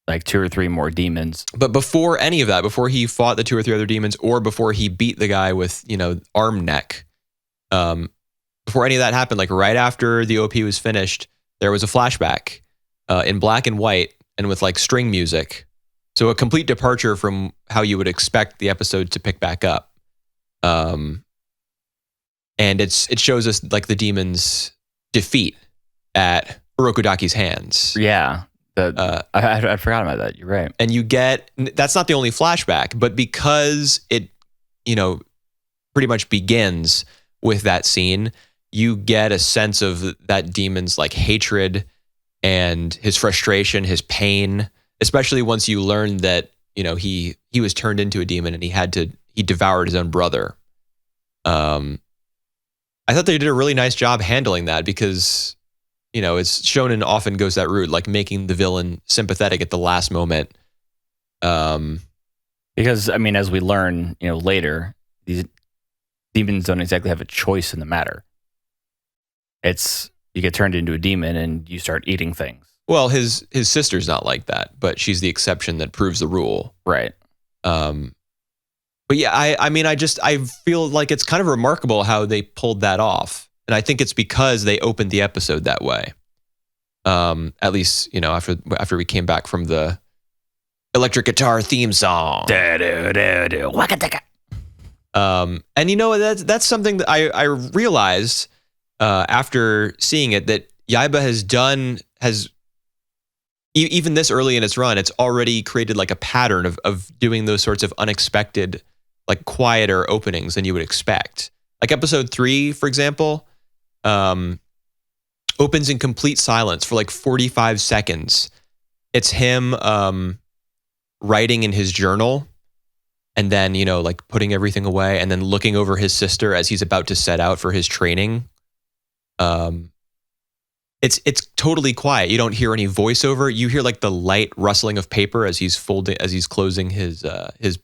like 2 or 3 more demons. But before any of that, before he fought the 2 or 3 other demons, or before he beat the guy with, arm neck, before any of that happened, like right after the OP was finished, there was a flashback in black and white and with like string music. So a complete departure from how you would expect the episode to pick back up. And it shows us like the demon's defeat at Urokodaki's hands. Yeah. I forgot about that. You're right. And that's not the only flashback, but because it, pretty much begins with that scene, you get a sense of that demon's like hatred and his frustration, his pain, especially once you learn that, he was turned into a demon and he devoured his own brother. I thought they did a really nice job handling that because, it's shonen often goes that route, like making the villain sympathetic at the last moment. Because, I mean, as we learn, later, these demons don't exactly have a choice in the matter. It's, you get turned into a demon and you start eating things. Well, his sister's not like that, but she's the exception that proves the rule. Right. But yeah, I feel like it's kind of remarkable how they pulled that off. And I think it's because they opened the episode that way. At least, after we came back from the electric guitar theme song. And that's something that I realized after seeing it, that Yaiba has even this early in its run, it's already created like a pattern of doing those sorts of unexpected, like quieter openings than you would expect. Like episode 3, for example, opens in complete silence for like 45 seconds. It's him writing in his journal and then, like putting everything away and then looking over his sister as he's about to set out for his training. It's totally quiet. You don't hear any voiceover. You hear like the light rustling of paper as he's closing his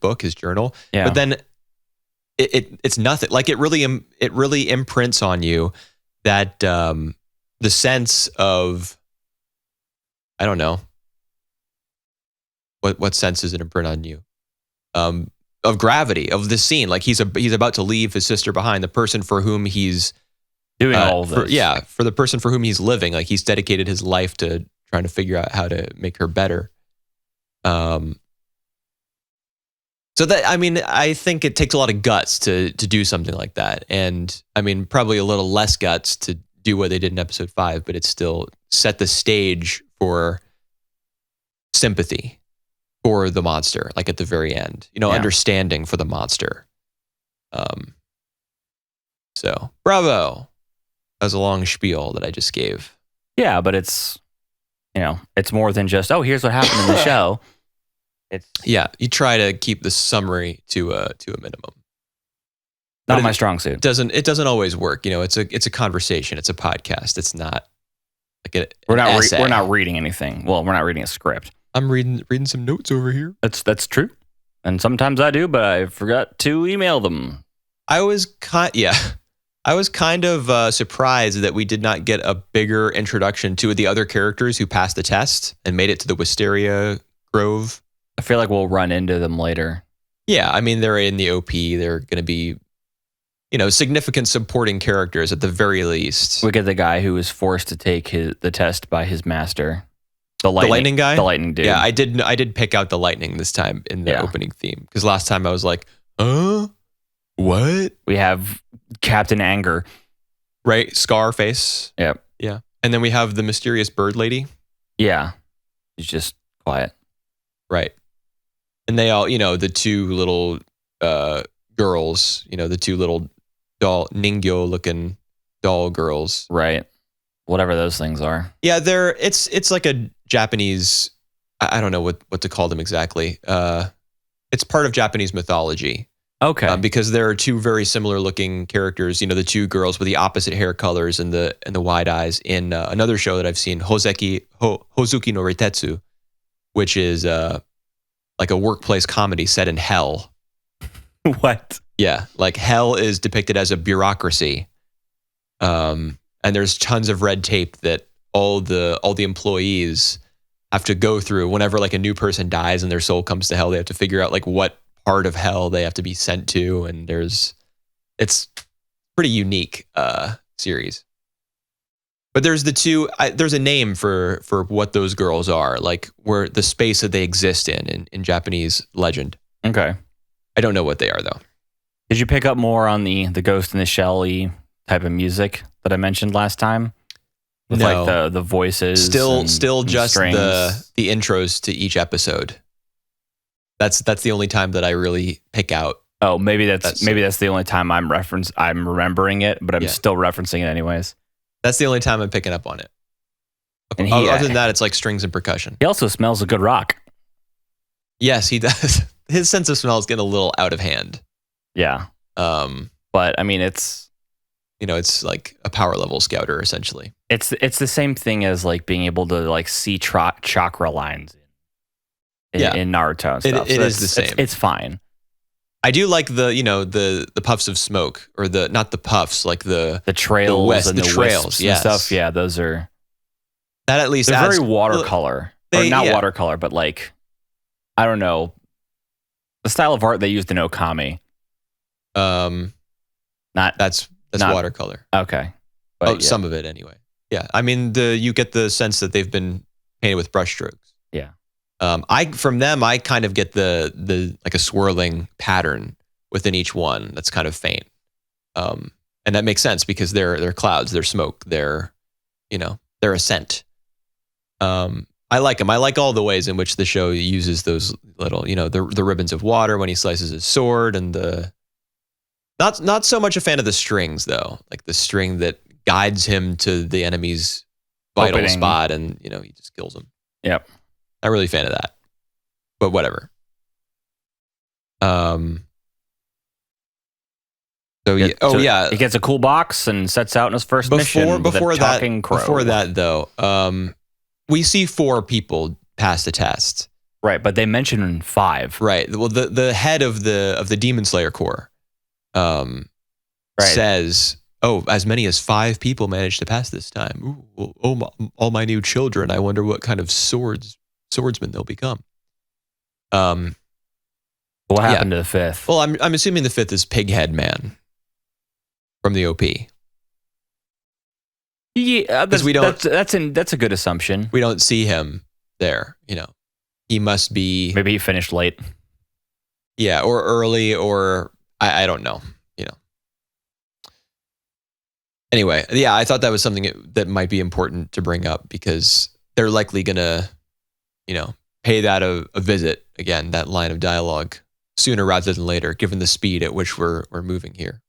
book, his journal. Yeah. But then it's nothing. Like it really imprints on you that the sense of, I don't know, what sense is it imprint on you? Of gravity of this scene, like he's about to leave his sister behind, the person for whom he's doing all of this. For the person for whom he's living, like he's dedicated his life to trying to figure out how to make her better. So that, I mean, I think it takes a lot of guts to do something like that, and I mean, probably a little less guts to do what they did in episode 5, but it still set the stage for sympathy for the monster, like at the very end, understanding for the monster. So bravo. That was a long spiel that I just gave. Yeah, but it's, it's more than just, oh, here's what happened in the show. You try to keep the summary to a minimum. Not my strong suit. It doesn't always work. It's a conversation. It's a podcast. It's not like we're not reading anything. Well, we're not reading a script. I'm reading some notes over here. That's true. And sometimes I do, but I forgot to email them. I was kind of surprised that we did not get a bigger introduction to the other characters who passed the test and made it to the Wisteria Grove. I feel like we'll run into them later. Yeah, I mean, they're in the OP. They're going to be, significant supporting characters at the very least. We get the guy who was forced to take the test by his master. The lightning guy? The lightning dude. Yeah, I did pick out the lightning this time in the opening theme. Because last time I was like, what? We have Captain Anger. Right, Scarface. Yep. Yeah. And then we have the mysterious bird lady. Yeah. She's just quiet. Right. And they all, the two little girls, the two little Ningyo-looking doll girls. Right. Whatever those things are. Yeah, it's like a Japanese, I don't know what to call them exactly. It's part of Japanese mythology. Okay. Because there are two very similar looking characters, the two girls with the opposite hair colors and the wide eyes in another show that I've seen, Hozuki no Reitetsu, which is like a workplace comedy set in hell. What? Yeah, like hell is depicted as a bureaucracy. And there's tons of red tape that all the employees have to go through whenever like a new person dies and their soul comes to hell. They have to figure out like what part of hell they have to be sent to, and it's pretty unique series. But there's there's a name for what those girls are, like where the space that they exist in Japanese legend. Okay. I don't know what they are though. Did you pick up more on the Ghost in the Shell-y type of music that I mentioned last time? With no. like the voices. Still just strings. the intros to each episode. That's the only time that I really pick out. Oh, maybe that's the only time I'm remembering it, but I'm still referencing it anyways. That's the only time I'm picking up on it. And other than that, it's like strings and percussion. He also smells a good rock. Yes, he does. His sense of smell is getting a little out of hand. Yeah. But I mean, it's it's like a power level scouter essentially. It's the same thing as like being able to like see chakra lines in Naruto and stuff. It is the same. It's fine. I do like the puffs of smoke, or not the puffs, like the trails and the trails, wisps yes. and stuff. Yeah, those are that at least they're adds, very watercolor, or not watercolor, but like I don't know the style of art they used in Okami. That's watercolor. Okay, but some of it anyway. Yeah, I mean you get the sense that they've been painted with brushstrokes. Yeah. From them I kind of get the like a swirling pattern within each one that's kind of faint. And that makes sense because they're clouds, they're smoke, they're a scent. I like them. I like all the ways in which the show uses those little, the ribbons of water when he slices his sword, and not so much a fan of the strings though, like the string that guides him to the enemy's vital spot, and he just kills him. Yep. Not really a fan of that, but whatever. He gets a cool box and sets out in his first mission. Before that, though, we see 4 people pass the test. Right, but they mention 5. Right. Well, the head of the Demon Slayer Corps says as many as 5 people managed to pass this time. Ooh, all my new children. I wonder what kind of swordsmen they'll become. What happened to the 5th? Well, I'm assuming the 5th is Pighead Man from the OP. Yeah, that's a good assumption. We don't see him there. He must be, maybe he finished late. Yeah, or early, or I don't know. Anyway, yeah, I thought that was something that might be important to bring up because they're likely gonna, pay that a visit again. That line of dialogue sooner rather than later, given the speed at which we're moving here.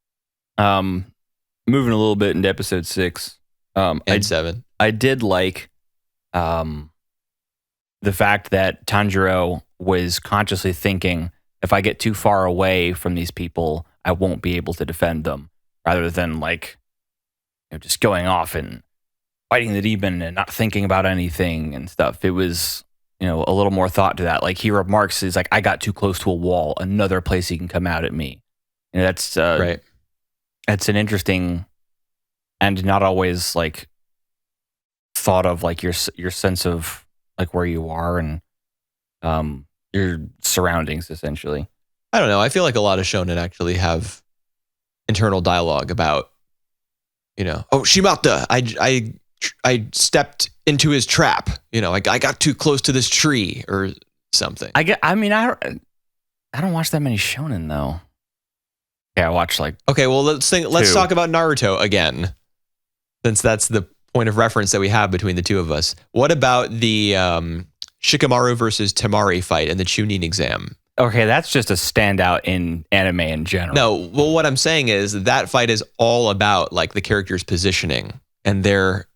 Moving a little bit into episode 6. And 7. I did like the fact that Tanjiro was consciously thinking, if I get too far away from these people, I won't be able to defend them, rather than just going off and fighting the demon and not thinking about anything and stuff. It was, a little more thought to that. Like he remarks, he's like, I got too close to a wall, another place he can come out at me. That's right. That's an interesting and not always thought of your sense of where you are and your surroundings, essentially. I don't know. I feel like a lot of shonen actually have internal dialogue about, Shimata, I stepped into his trap. I got too close to this tree or something. I don't watch that many shonen though. Yeah, I watch Okay, well let's talk about Naruto again, since that's the point of reference that we have between the two of us. What about the Shikamaru versus Temari fight in the Chunin exam? Okay, that's just a standout in anime in general. No, well, what I'm saying is that fight is all about the character's positioning, and they're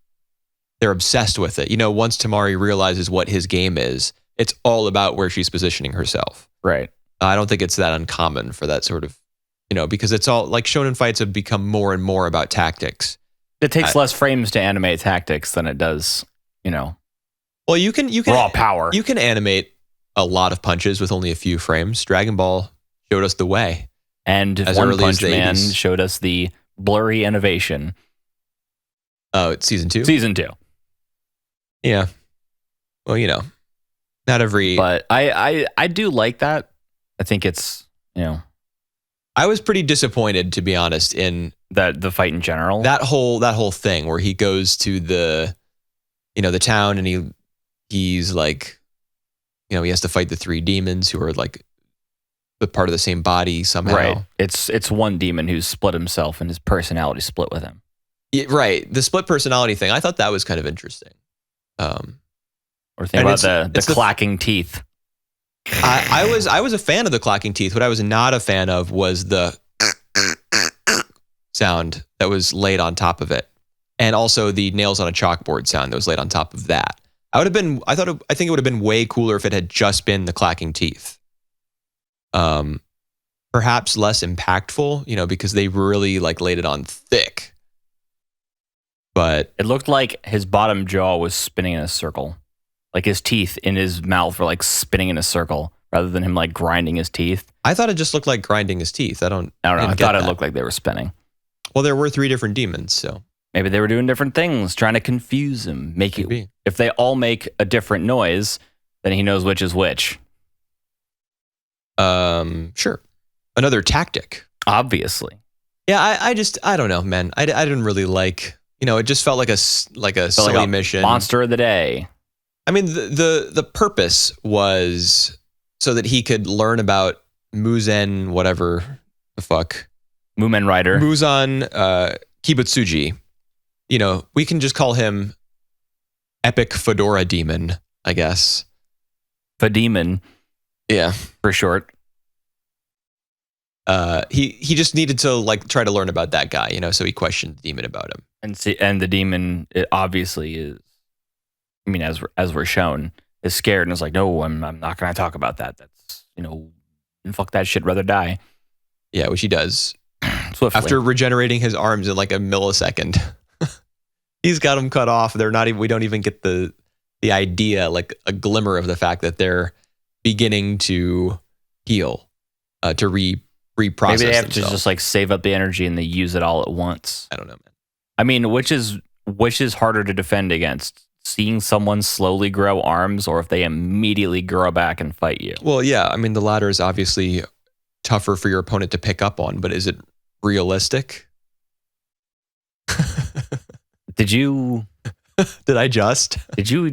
obsessed with it. Once Temari realizes what his game is, it's all about where she's positioning herself. Right. I don't think it's that uncommon for that sort of, because it's all shonen fights have become more and more about tactics. It takes less frames to animate tactics than it does, Well, you can raw power. You can animate a lot of punches with only a few frames. Dragon Ball showed us the way. And as One early Punch as the Man 80s. showed us the blurry innovation. Oh, it's season 2? Season 2. Yeah. Well, not every... But I do like that. I think it's, I was pretty disappointed, to be honest, in the fight in general. That whole thing where he goes to the town and he's he has to fight the 3 demons who are the part of the same body somehow. Right. It's one demon who's split himself and his personality split with him. Yeah, right. The split personality thing, I thought that was kind of interesting. Or think about the clacking teeth. I was a fan of the clacking teeth. What I was not a fan of was the sound that was laid on top of it, and also the nails on a chalkboard sound that was laid on top of that. I think it would have been way cooler if it had just been the clacking teeth. Perhaps less impactful, because they really laid it on thick. But it looked like his bottom jaw was spinning in a circle. His teeth in his mouth were spinning in a circle rather than him grinding his teeth. I thought it just looked like grinding his teeth. I don't know. I thought it looked like they were spinning. Well, there were 3 different demons, so maybe they were doing different things, trying to confuse him. If they all make a different noise, then he knows which is which. Sure. Another tactic. Obviously. Yeah, I don't know, man. I didn't really it just felt like a silly mission. Monster of the day. I mean, the purpose was so that he could learn about Muzen, whatever the fuck. Mumen Rider. Muzan Kibutsuji. We can just call him Epic Fedora Demon, I guess. Fedemon. Yeah. For short. He just needed to try to learn about that guy, so he questioned the demon about him. And the demon, it obviously is, as we're shown, is scared and is like, no, I'm not going to talk about that. That's, fuck that shit, rather die. Yeah, which he does. Swiftly. After regenerating his arms in a millisecond. He's got them cut off. We don't even get the idea, a glimmer of the fact that they're beginning to heal, to reprocess Maybe they have themselves. to just like save up the energy and they use it all at once. I don't know, man. I mean, which is harder to defend against? Seeing someone slowly grow arms, or if they immediately grow back and fight you? Well, yeah. I mean, the latter is obviously tougher for your opponent to pick up on, but is it realistic? Did you Did I just? Did you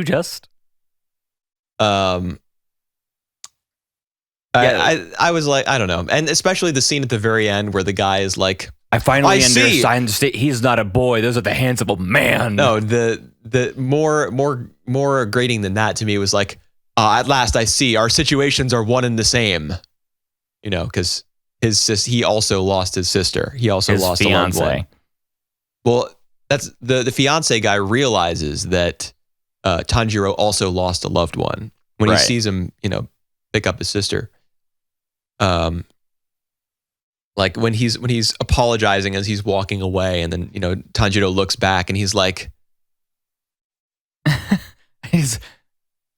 just? I was like, I don't know. And especially the scene at the very end where the guy is like, I finally see. understand. He's not a boy. Those are the hands of a man. No, the more grating than that to me was like, at last I see our situations are one and the same. You know, because he also lost his sister. He also lost a loved one. Well, that's the fiance guy realizes that Tanjiro also lost a loved one when he sees him, you know, pick up his sister. Like when he's apologizing as he's walking away, and then, you know, Tanjiro looks back and he's like, he's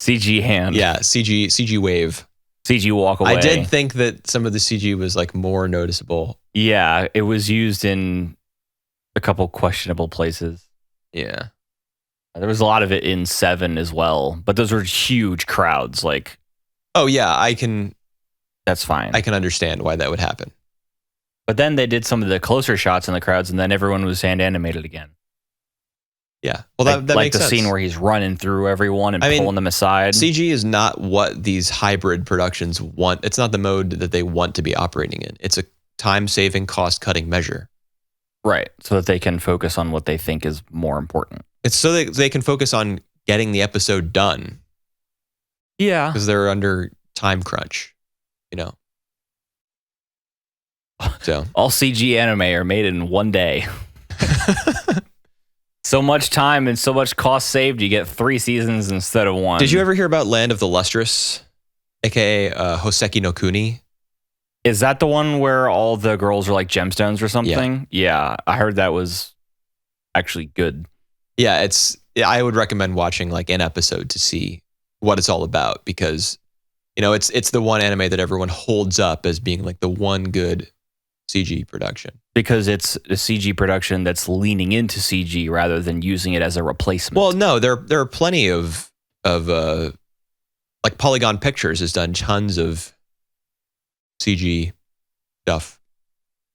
CG hand. Yeah, CG wave. CG walk away. I did think that some of the CG was like more noticeable. Yeah, it was used in a couple questionable places. Yeah. There was a lot of it in 7 as well, but those were huge crowds. Like, oh yeah, that's fine. I can understand why that would happen. But then they did some of the closer shots in the crowds, and then everyone was hand animated again. Yeah, well, that like makes the sense. Scene where he's running through everyone and pulling them aside. CG is not what these hybrid productions want. It's not the mode that they want to be operating in. It's a time-saving, cost-cutting measure. Right, so that they can focus on what they think is more important. It's so they can focus on getting the episode done. Yeah, because they're under time crunch, you know. So all CG anime are made in one day. So much time and so much cost saved, you get 3 seasons instead of 1. Did you ever hear about Land of the Lustrous, aka Hoseki no Kuni? Is that the one where all the girls are like gemstones or something? Yeah, I heard that was actually good. Yeah, I would recommend watching like an episode to see what it's all about, because, you know, it's the one anime that everyone holds up as being like the one good CG production. Because it's a CG production that's leaning into CG rather than using it as a replacement. Well, no, there are plenty of like Polygon Pictures has done tons of CG stuff.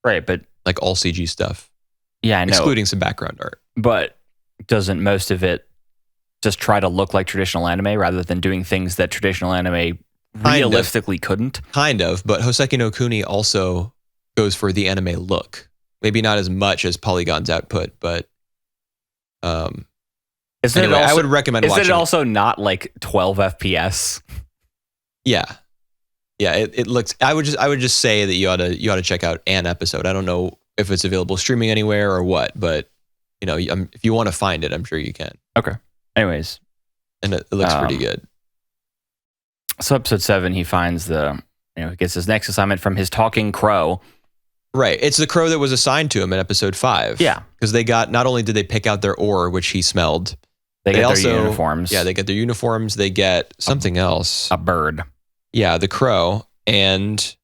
Right, but like all CG stuff. Yeah, I know. Excluding some background art. But doesn't most of it just try to look like traditional anime rather than doing things that traditional anime realistically couldn't? Kind of, but Hoseki no Kuni also goes for the anime look. Maybe not as much as Polygon's output, but anyway, I would recommend watching. Is it also not like 12 FPS? Yeah. Yeah, it looks. I would just say that you ought to check out an episode. I don't know if it's available streaming anywhere or what, but you know, if you want to find it, I'm sure you can. Okay. Anyways, and it looks pretty good. So episode 7, he finds he gets his next assignment from his talking crow. Right, it's the crow that was assigned to him in episode 5. Yeah, because they got, not only did they pick out their ore, which he smelled, they get their uniforms. Yeah, they get their uniforms. They get something else. A bird. Yeah, the crow, and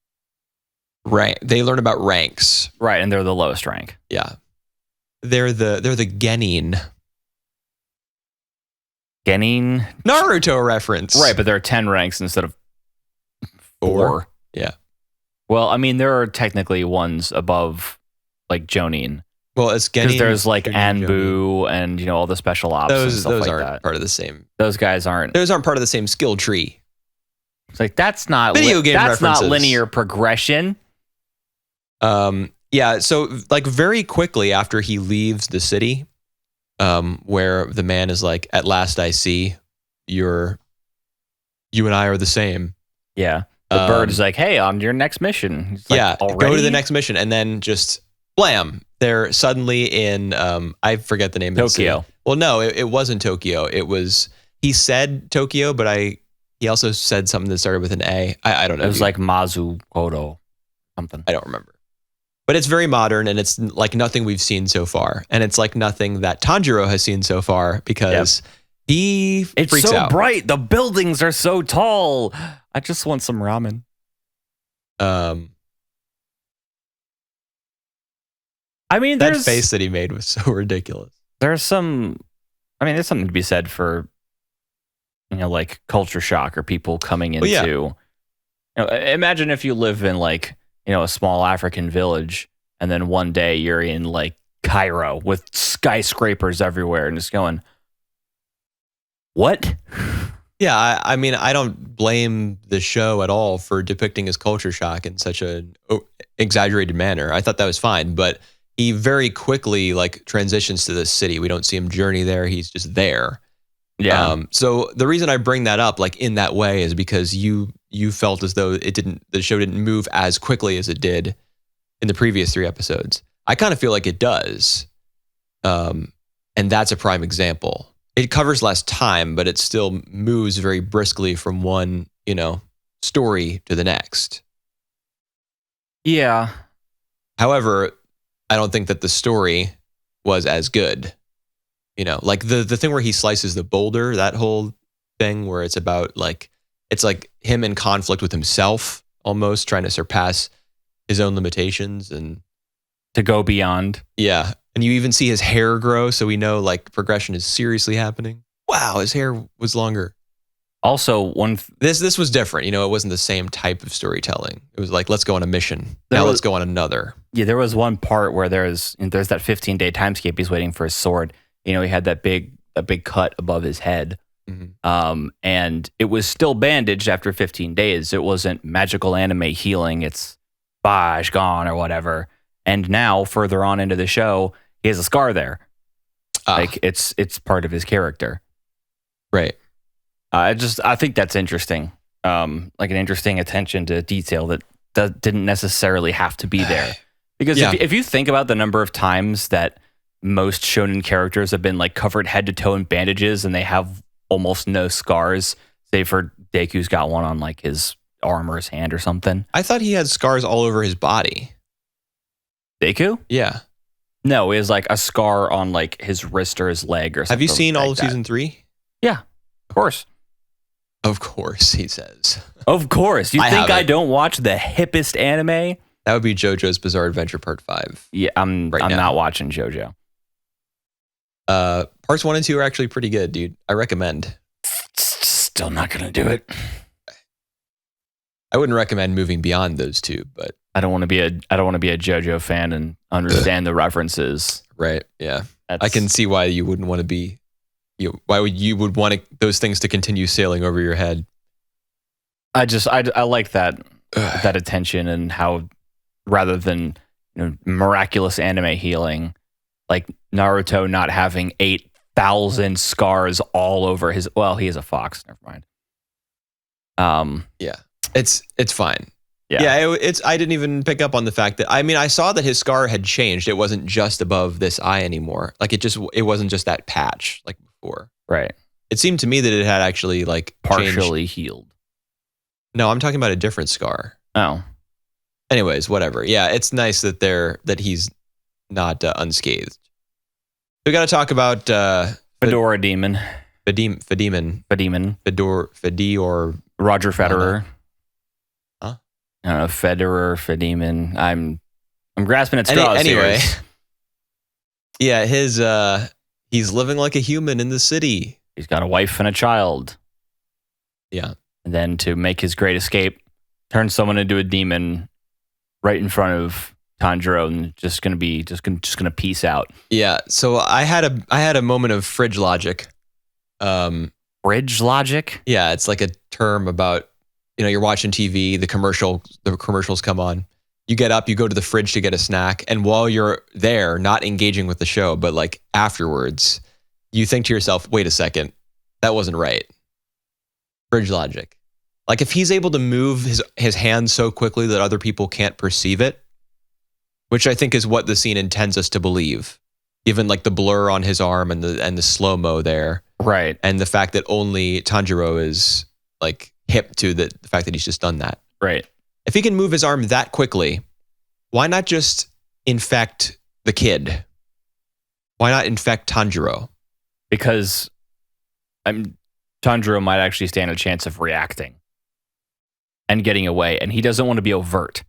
rank. They learn about ranks. Right, and they're the lowest rank. Yeah, they're the genin. Genin? Naruto reference. Right, but there are 10 ranks instead of 4. Yeah. Well, I mean, there are technically ones above, like Jonin. Well, it's Genin. Because there's like Anbu and all the special ops and stuff like that. Those aren't part of the same. Those guys aren't. Those aren't part of the same skill tree. It's like that's not video game that's references. Not linear progression. Yeah. So like very quickly after he leaves the city, where the man is like, "At last I see, you and I are the same." Yeah. The bird is like, "Hey, on your next mission." He's like, yeah, already? Go to the next mission, and then just blam! They're suddenly in. I forget the name of Tokyo. The city. Well, no, it wasn't Tokyo. It was. He said Tokyo, but he also said something that started with an A. I don't know. It was like Mazukoto, something. I don't remember. But it's very modern, and it's like nothing we've seen so far, and it's like nothing that Tanjiro has seen so far because he freaks out. It's so bright. The buildings are so tall. I just want some ramen. I mean, That face that he made was so ridiculous. there's something to be said for, like culture shock or people coming into, imagine if you live in like, a small African village and then one day you're in like Cairo with skyscrapers everywhere and just going, what? Yeah, I mean, I don't blame the show at all for depicting his culture shock in such an exaggerated manner. I thought that was fine, but he very quickly like transitions to this city. We don't see him journey there. He's just there. Yeah. So the reason I bring that up like in that way is because you felt as though the show didn't move as quickly as it did in the previous 3 episodes. I kind of feel like it does. And that's a prime example. It covers less time, but it still moves very briskly from one, story to the next. Yeah. However, I don't think that the story was as good. Like the thing where he slices the boulder, that whole thing where it's about like, it's like him in conflict with himself, almost trying to surpass his own limitations and to go beyond. Yeah. And you even see his hair grow. So we know like progression is seriously happening. Wow. His hair was longer. Also, this was different. It wasn't the same type of storytelling. It was like, let's go on a mission. Let's go on another. Yeah. There was one part where there's that 15-day timescape. He's waiting for his sword. He had that big cut above his head. Mm-hmm. And it was still bandaged after 15 days. It wasn't magical anime healing. It's gone or whatever. And now further on into the show, he has a scar there. Like it's part of his character. Right. I think that's interesting. Like an interesting attention to detail that didn't necessarily have to be there. Because if you think about the number of times that most shonen characters have been like covered head to toe in bandages and they have almost no scars, save for Deku's got one on like his arm or his hand or something. I thought he had scars all over his body. Deku? Yeah. No, it was like a scar on like his wrist or his leg or something. Have you seen like all of season 3? Yeah, of course. Of course, he says. Of course. You think I don't watch the hippest anime? That would be JoJo's Bizarre Adventure Part 5. Yeah, I'm not watching JoJo. Parts 1 and 2 are actually pretty good, dude. I recommend. Still not gonna do it. I wouldn't recommend moving beyond those 2, but I don't want to be a JoJo fan and understand the references. Right. Yeah. I can see why you wouldn't want to be. Why would you would want those things to continue sailing over your head? I like that attention and how rather than miraculous anime healing, like Naruto not having 8,000 scars all over his. Well, he is a fox. Never mind. Yeah. It's fine. Yeah. It's. I didn't even pick up on the fact that I saw that his scar had changed. It wasn't just above this eye anymore. Like it wasn't just that patch like before. Right. It seemed to me that it had actually like partially healed. No, I'm talking about a different scar. Oh. Anyways, whatever. Yeah, it's nice that he's not unscathed. We got to talk about Fedora Demon. Fedemon. Roger Federer. Huh? I don't know, Federer, Fedemon. I'm grasping at straws. Anyway. Yeah, he's living like a human in the city. He's got a wife and a child. Yeah. And then to make his great escape, turn someone into a demon right in front of Tanjiro and just gonna peace out. Yeah. So I had a moment of fridge logic. Fridge logic? Yeah, it's like a term about you're watching TV, the commercials come on. You get up, you go to the fridge to get a snack, and while you're there, not engaging with the show, but like afterwards, you think to yourself, wait a second, that wasn't right. Fridge logic. Like if he's able to move his hand so quickly that other people can't perceive it, which I think is what the scene intends us to believe, given like the blur on his arm and the slow-mo there. Right. And the fact that only Tanjiro is like hip to the fact that he's just done that. Right. If he can move his arm that quickly, why not just infect the kid? Why not infect Tanjiro? Because Tanjiro might actually stand a chance of reacting and getting away, and he doesn't want to be overt.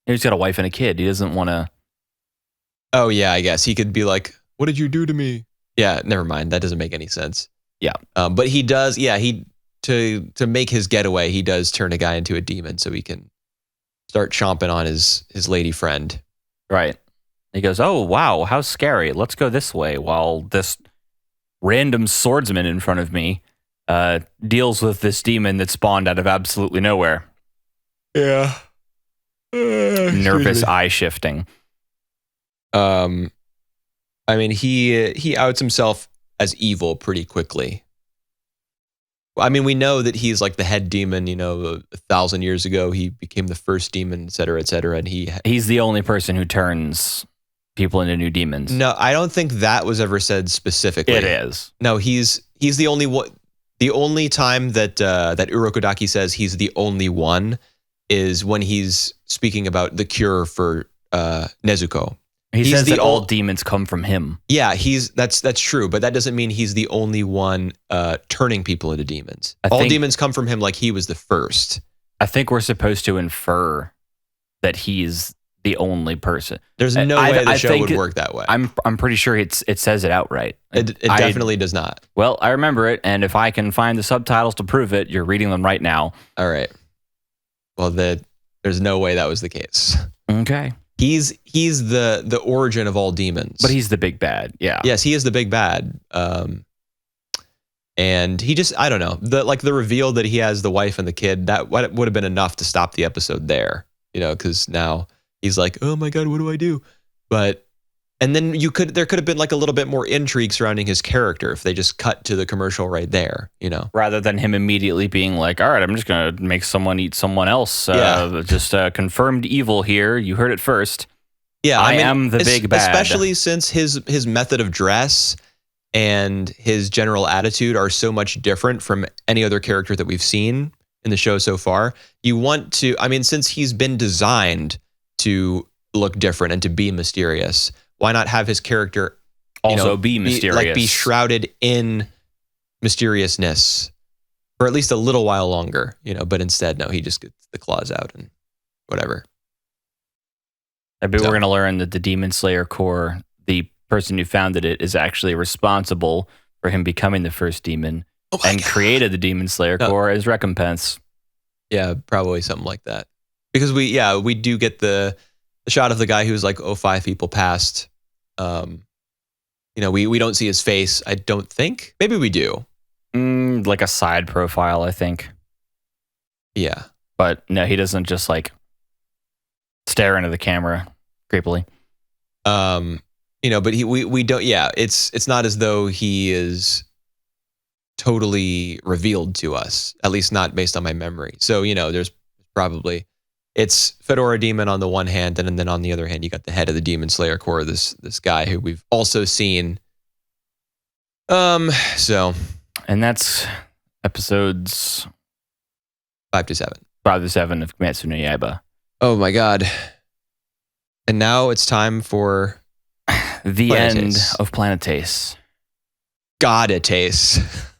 He's got a wife and a kid. He doesn't want to Oh yeah, I guess he could be like, "What did you do to me?" Yeah, never mind. That doesn't make any sense. Yeah. But he does. Yeah, to make his getaway, he does turn a guy into a demon so he can start chomping on his lady friend. Right. He goes, "Oh wow, how scary! Let's go this way." While this random swordsman in front of me deals with this demon that spawned out of absolutely nowhere. Yeah. Nervous eye shifting. I mean, he outs himself as evil pretty quickly. I mean, we know that he's like the head demon. 1,000 years ago, he became the first demon, et cetera, and he's the only person who turns people into new demons. No, I don't think that was ever said specifically. It is. No, he's the only one. The only time that Urokodaki says he's the only one is when he's speaking about the cure for Nezuko. He says that all demons come from him. Yeah, that's true, but that doesn't mean he's the only one turning people into demons. All demons come from him, like he was the first. I think we're supposed to infer that he's the only person. There's no way the show would work that way. I'm pretty sure it says it outright. It definitely does not. Well, I remember it, and if I can find the subtitles to prove it, you're reading them right now. All right. Well, there's no way that was the case. Okay. He's the origin of all demons. But he's the big bad. Yeah. Yes, he is the big bad. And he just, I don't know, the reveal that he has the wife and the kid, that would have been enough to stop the episode there, because now he's like, oh my God, what do I do? And then there could have been like a little bit more intrigue surrounding his character if they just cut to the commercial right there, rather than him immediately being like, all right, I'm just going to make someone eat someone else. Just confirmed evil here. You heard it first. Yeah. I am the big bad. Especially since his method of dress and his general attitude are so much different from any other character that we've seen in the show so far. Since he's been designed to look different and to be mysterious, why not have his character also be mysterious? Be shrouded in mysteriousness for at least a little while longer, but instead, no, he just gets the claws out and whatever. I bet we're going to learn that the Demon Slayer Corps, the person who founded it, is actually responsible for him becoming the first demon and created the Demon Slayer Corps as recompense. Yeah, probably something like that. Because we do get the shot of the guy who's like 5 people past. We don't see his face, I don't think. Maybe we do. Like a side profile, I think. Yeah. But no, he doesn't just like stare into the camera creepily. But we don't, it's not as though he is totally revealed to us, at least not based on my memory. So, there's probably, it's Fedora Demon on the one hand, and then on the other hand, you got the head of the Demon Slayer Corps, this guy who we've also seen. And that's episodes 5 to 7. 5 to 7 of Kimetsu no Yaiba. Oh my God. And now it's time for the end of Planetes. Godates.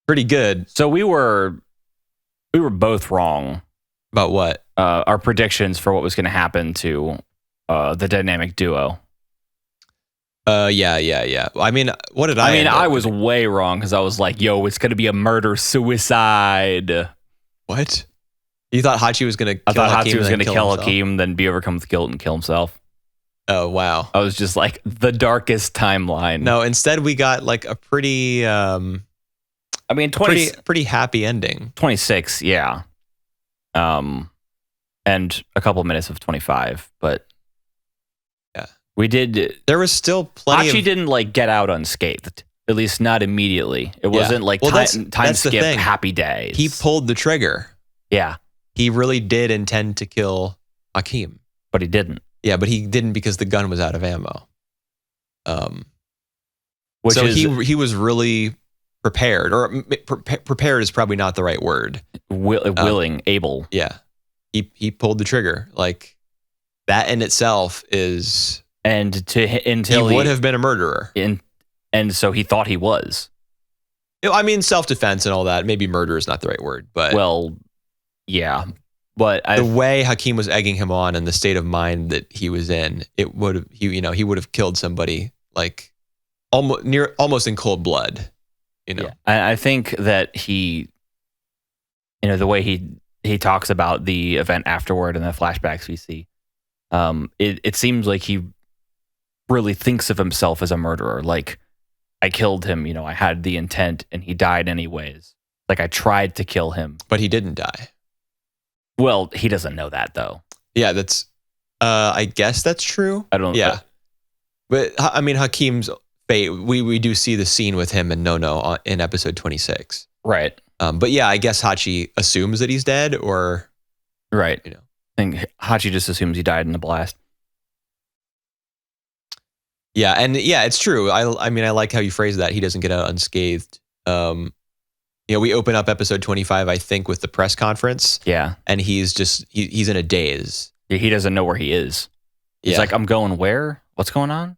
Pretty good. So we were both wrong about what? Our predictions for what was going to happen to the dynamic duo. Yeah. I mean, what did I? I was way wrong because I was like, "Yo, it's going to be a murder suicide." What? You thought Hachi was going to? I thought Hachi was going to kill Hakim, then be overcome with guilt and kill himself. Oh wow! I was just like the darkest timeline. No, instead we got like a pretty. Pretty happy ending. 26, yeah. And a couple minutes of 25, but yeah, we did. There was still plenty. Hachi didn't like get out unscathed, at least not immediately. It wasn't like time skip, happy days. He pulled the trigger. Yeah, he really did intend to kill Hakim, but he didn't. Yeah, but he didn't because the gun was out of ammo. He was really prepared, or prepared is probably not the right word. Willing, able. Yeah, he pulled the trigger. Like that in itself is, until he would have been a murderer, and so he thought he was. I mean, self-defense and all that. Maybe murder is not the right word, but well, yeah, But the way Hakim was egging him on and the state of mind that he was in, he would have killed somebody like almost in cold blood. Yeah. I think that he, the way he talks about the event afterward and the flashbacks we see, it seems like he really thinks of himself as a murderer. Like, I killed him, I had the intent and he died anyways. Like, I tried to kill him. But he didn't die. Well, he doesn't know that, though. Yeah, that's, I guess that's true. I don't know. Yeah. But I mean, Hakim's fate, we do see the scene with him and Nono in episode 26. Right. But yeah, I guess Hachi assumes that he's dead or. Right. I think Hachi just assumes he died in the blast. Yeah, and yeah, it's true. I mean, I like how you phrase that. He doesn't get out unscathed. We open up episode 25, I think, with the press conference. Yeah. And he's in a daze. He doesn't know where he is. He's like, I'm going where? What's going on?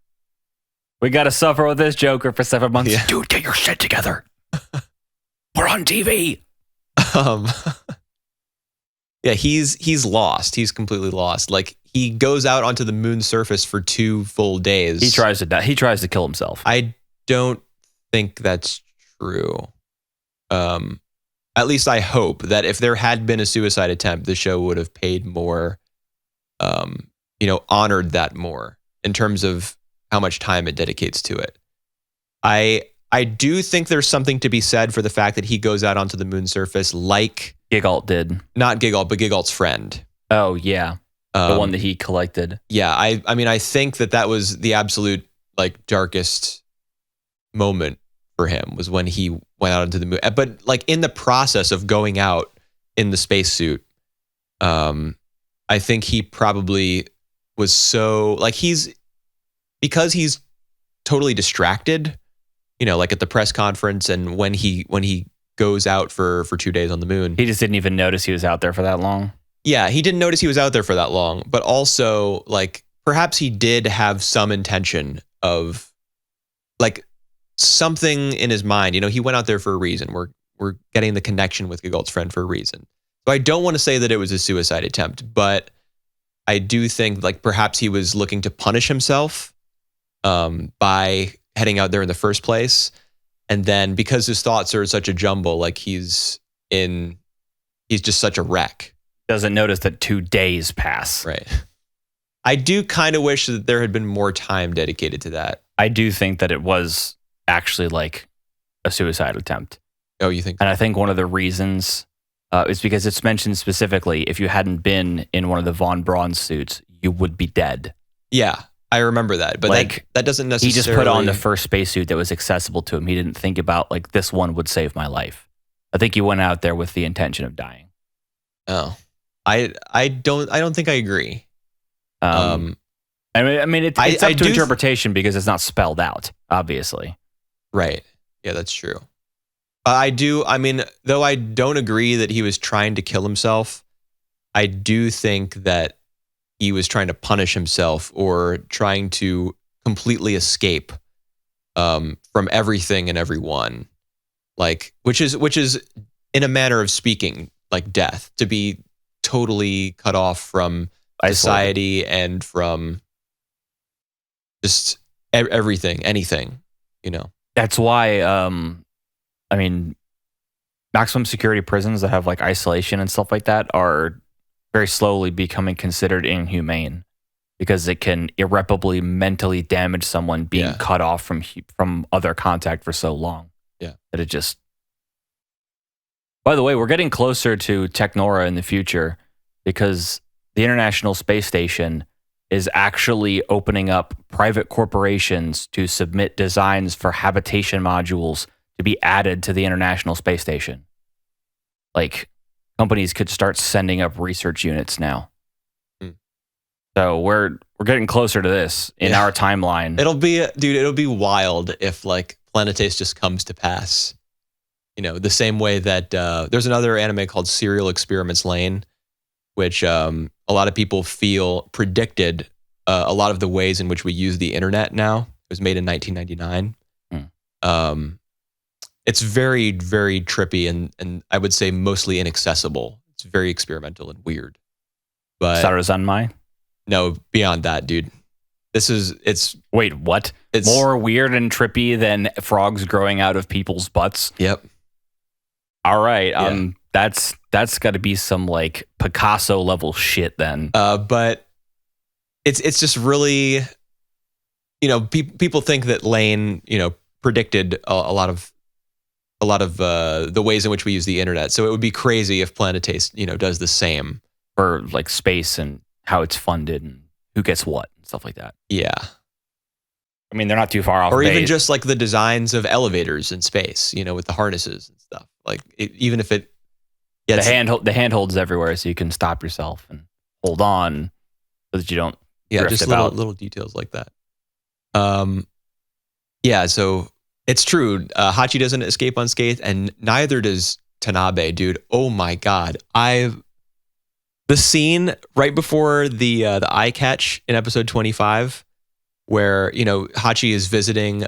We got to suffer with this Joker for 7 months. Yeah. Dude, get your shit together. We're on TV. Yeah, he's lost. He's completely lost. Like, he goes out onto the moon's surface for 2 full days. He tries to die. He tries to kill himself. I don't think that's true. At least I hope that if there had been a suicide attempt, the show would have paid more, honored that more in terms of how much time it dedicates to it. I do think there's something to be said for the fact that he goes out onto the moon's surface like Gigalt did. Not Gigalt, but Gigalt's friend. Oh, yeah. The one that he collected. Yeah, I mean, I think that was the absolute like darkest moment for him was when he went out into the moon. But like in the process of going out in the spacesuit, I think he probably was so like because he's totally distracted, like at the press conference and when he goes out for 2 days on the moon. He just didn't even notice he was out there for that long. Yeah, he didn't notice he was out there for that long, but also like perhaps he did have some intention of like something in his mind. He went out there for a reason. We're getting the connection with Gigalt's friend for a reason. So I don't want to say that it was a suicide attempt, but I do think like perhaps he was looking to punish himself by heading out there in the first place. And then because his thoughts are such a jumble, like he's just such a wreck. Doesn't notice that 2 days pass. Right. I do kind of wish that there had been more time dedicated to that. I do think that it was actually like a suicide attempt. Oh, you think? And I think one of the reasons is because it's mentioned specifically, if you hadn't been in one of the Von Braun suits, you would be dead. Yeah, I remember that. But like, that doesn't necessarily... He just put on the first spacesuit that was accessible to him. He didn't think about like, this one would save my life. I think he went out there with the intention of dying. Oh. I don't think I agree. I mean, it's up to interpretation because it's not spelled out, obviously. Right. Yeah, that's true. I mean, though I don't agree that he was trying to kill himself, I do think that he was trying to punish himself or trying to completely escape from everything and everyone. Like, which is in a manner of speaking, like death, to be totally cut off from society and from just everything, anything, That's why, I mean, maximum security prisons that have like isolation and stuff like that are very slowly becoming considered inhumane because it can irreparably mentally damage someone being cut off from other contact for so long. Yeah. That it just... By the way, we're getting closer to Technora in the future because the International Space Station is actually opening up private corporations to submit designs for habitation modules to be added to the International Space Station. Like, companies could start sending up research units now. So we're getting closer to this in our timeline. It'll be wild if like Planetes just comes to pass. The same way that there's another anime called Serial Experiments Lane, which a lot of people feel predicted a lot of the ways in which we use the internet now. It was made in 1999. It's very, very trippy and I would say mostly inaccessible. It's very experimental and weird. But Stars on my. no, beyond that, dude. It's Wait, what? It's More weird and trippy than frogs growing out of people's butts. Yep. All right. Yeah. That's got to be some like Picasso level shit then. But it's just really, people think that Lane, predicted a lot of the ways in which we use the internet. So it would be crazy if Planetace, does the same For like space and how it's funded and who gets what and stuff like that. Yeah. I mean, they're not too far off. Or even base. just like the designs of elevators in space, with the harnesses and stuff. Like even if it, the handholds everywhere, so you can stop yourself and hold on so that you don't. Drift just about. little details like that. So it's true. Hachi doesn't escape unscathed, and neither does Tanabe, dude. Oh my god, the scene right before the eye catch in episode 25, where Hachi is visiting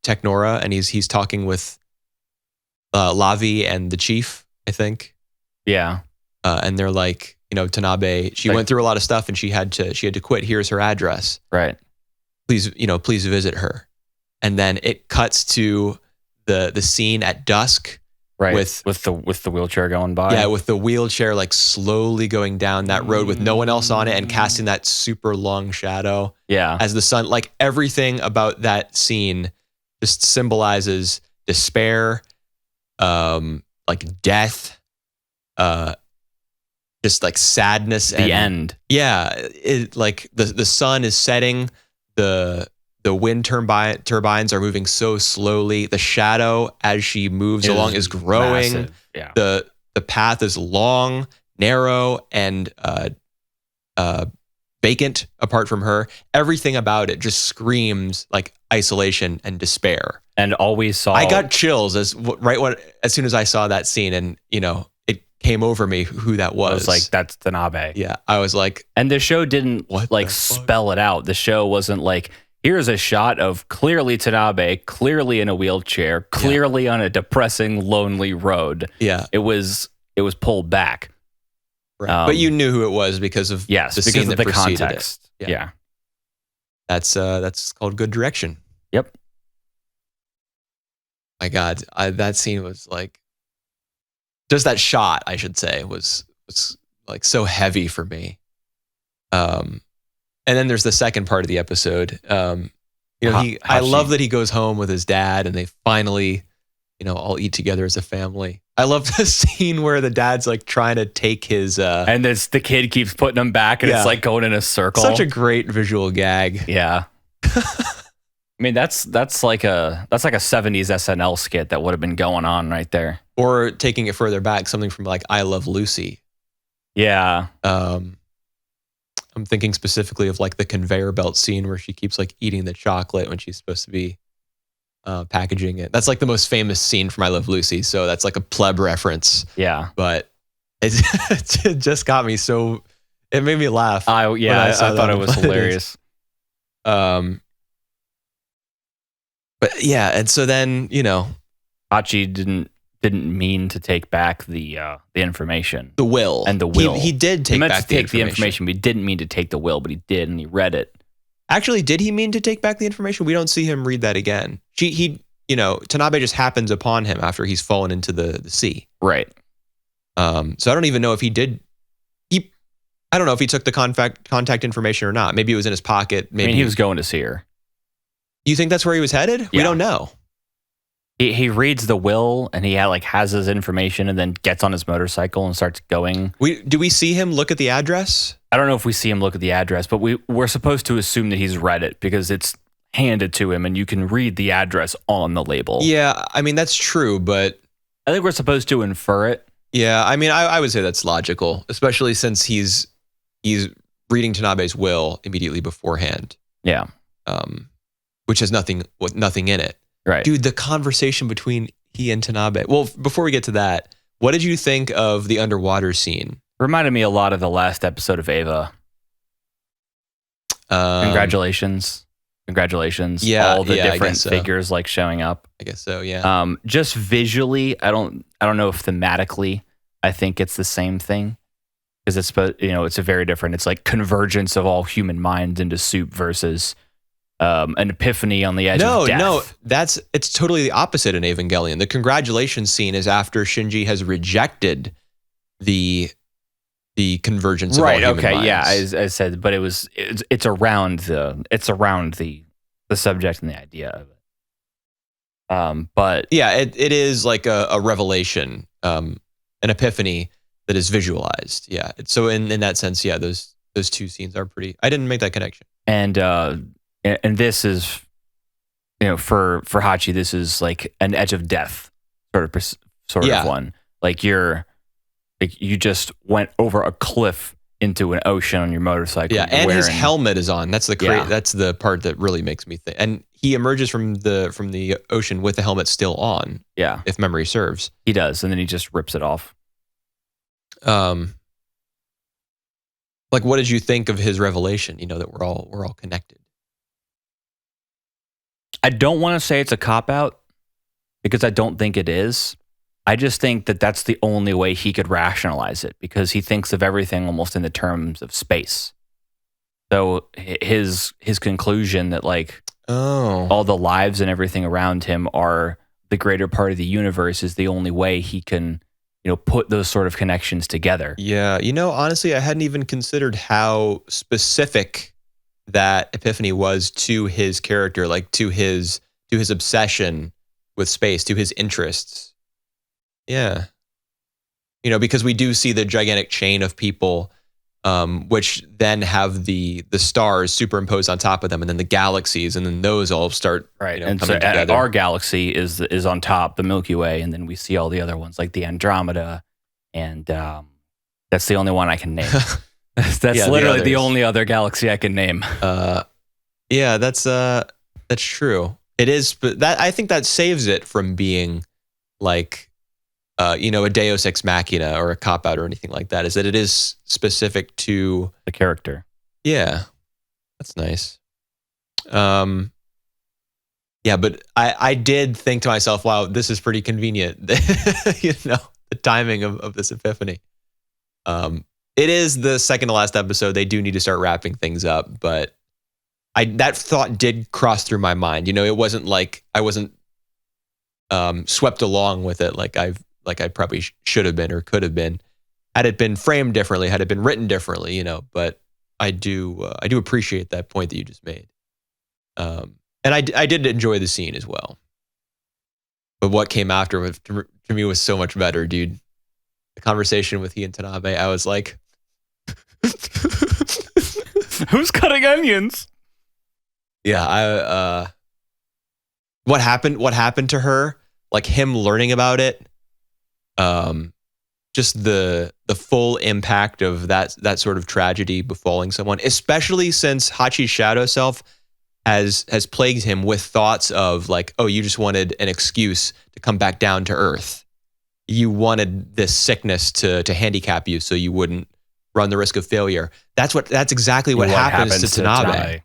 Technora, and he's talking with Lavi and the chief, I think. Yeah. And they're like, Tanabe, she went through a lot of stuff and she had to quit. Here's her address. Right. Please visit her. And then it cuts to the scene at dusk. Right. With the wheelchair going by. Yeah, with the wheelchair like slowly going down that road with no one else on it and casting that super long shadow. Yeah. As the sun, like everything about that scene just symbolizes despair, like death, just like sadness. The end. Yeah. It like the sun is setting, the wind turbines are moving so slowly. The shadow as she moves along is growing. Massive. Yeah. The path is long, narrow, and vacant apart from her. Everything about it just screams like isolation and despair. And always saw. I got chills as soon as I saw that scene, and it came over me who that was. I was like, that's Tanabe. Yeah, I was like, and the show didn't spell it out. The show wasn't like, here's a shot of clearly Tanabe, clearly in a wheelchair, clearly on a depressing, lonely road. Yeah, it was pulled back. Right. But you knew who it was because of the scene that the preceded context. it. Yeah. That's called good direction. Yep. My God, that scene was like, just that shot, I should say, was like so heavy for me. And then there's the second part of the episode. I love that he goes home with his dad and they finally, all eat together as a family. I love the scene where the dad's like trying to take his and the kid keeps putting him back and it's like going in a circle. Such a great visual gag. Yeah. I mean, that's like a 70s SNL skit that would have been going on right there. Or taking it further back, something from like I Love Lucy. Yeah. I'm thinking specifically of like the conveyor belt scene where she keeps like eating the chocolate when she's supposed to be packaging it. That's like the most famous scene from I Love Lucy. So that's like a pleb reference. Yeah. But it just got me so, it made me laugh. I thought it was hilarious. But yeah, and so then, Hachi didn't mean to take back the information. The will. And the will. He did take back the information. But he didn't mean to take the will, but he did, and he read it. Actually, did he mean to take back the information? We don't see him read that again. Tanabe just happens upon him after he's fallen into the sea. Right. So I don't even know if he did. I don't know if he took the contact information or not. Maybe it was in his pocket. Maybe he was going to see her. You think that's where he was headed? Yeah. We don't know. He reads the will and he has his information and then gets on his motorcycle and starts going. Do we see him look at the address? I don't know if we see him look at the address, but we're supposed to assume that he's read it because it's handed to him and you can read the address on the label. Yeah, I mean, that's true, but I think we're supposed to infer it. Yeah, I mean, I would say that's logical, especially since he's reading Tanabe's will immediately beforehand. Yeah. Which has nothing in it. Right. Dude, the conversation between he and Tanabe. Well, before we get to that, what did you think of the underwater scene? Reminded me a lot of the last episode of Ava. Congratulations. Yeah. All the different figures like showing up. I guess so, yeah. Just visually, I don't know if thematically, I think it's the same thing because it's a very different. It's like convergence of all human minds into soup versus an epiphany on the edge of death. No, it's totally the opposite in Evangelion. The congratulations scene is after Shinji has rejected the convergence of all human minds. Yeah, as I said, but it's around the subject and the idea of it. But yeah, it is like a revelation, an epiphany that is visualized. Yeah, so in that sense, yeah, those two scenes are pretty. I didn't make that connection. And this is, for Hachi, this is like an edge of death sort of one. Like you just went over a cliff into an ocean on your motorcycle. Yeah, and his helmet is on. That's that's the part that really makes me think. And he emerges from the ocean with the helmet still on. Yeah, if memory serves, he does, and then he just rips it off. Like, what did you think of his revelation? That we're all connected. I don't want to say it's a cop-out because I don't think it is. I just think that that's the only way he could rationalize it because he thinks of everything almost in the terms of space. So his conclusion that all the lives and everything around him are the greater part of the universe is the only way he can, put those sort of connections together. Yeah, honestly, I hadn't even considered how specific that epiphany was to his character, like to his obsession with space, to his interests. Yeah. Because we do see the gigantic chain of people, which then have the stars superimposed on top of them, and then the galaxies, and then those all start and coming so together. Our galaxy is on top, the Milky Way, and then we see all the other ones like the Andromeda, and that's the only one I can name. That's literally the only other galaxy I can name. Yeah, that's true. It is, but I think that saves it from being like a Deus Ex Machina or a cop-out or anything like that, is that it is specific to the character. Yeah, that's nice. Yeah, but I did think to myself, wow, this is pretty convenient. The timing of this epiphany. It is the second to last episode. They do need to start wrapping things up, but that thought did cross through my mind. It wasn't like I wasn't swept along with it like I probably should have been or could have been had it been framed differently, had it been written differently. But I do appreciate that point that you just made. And I did enjoy the scene as well. But what came after to me was so much better, dude. The conversation with he and Tanabe, I was like, who's cutting onions? Yeah, what happened to her, like him learning about it, just the full impact of that sort of tragedy befalling someone, especially since Hachi's shadow self has plagued him with thoughts of like, oh, you just wanted an excuse to come back down to earth. You wanted this sickness to handicap you so you wouldn't run the risk of failure. That's exactly what happens to Tanabe.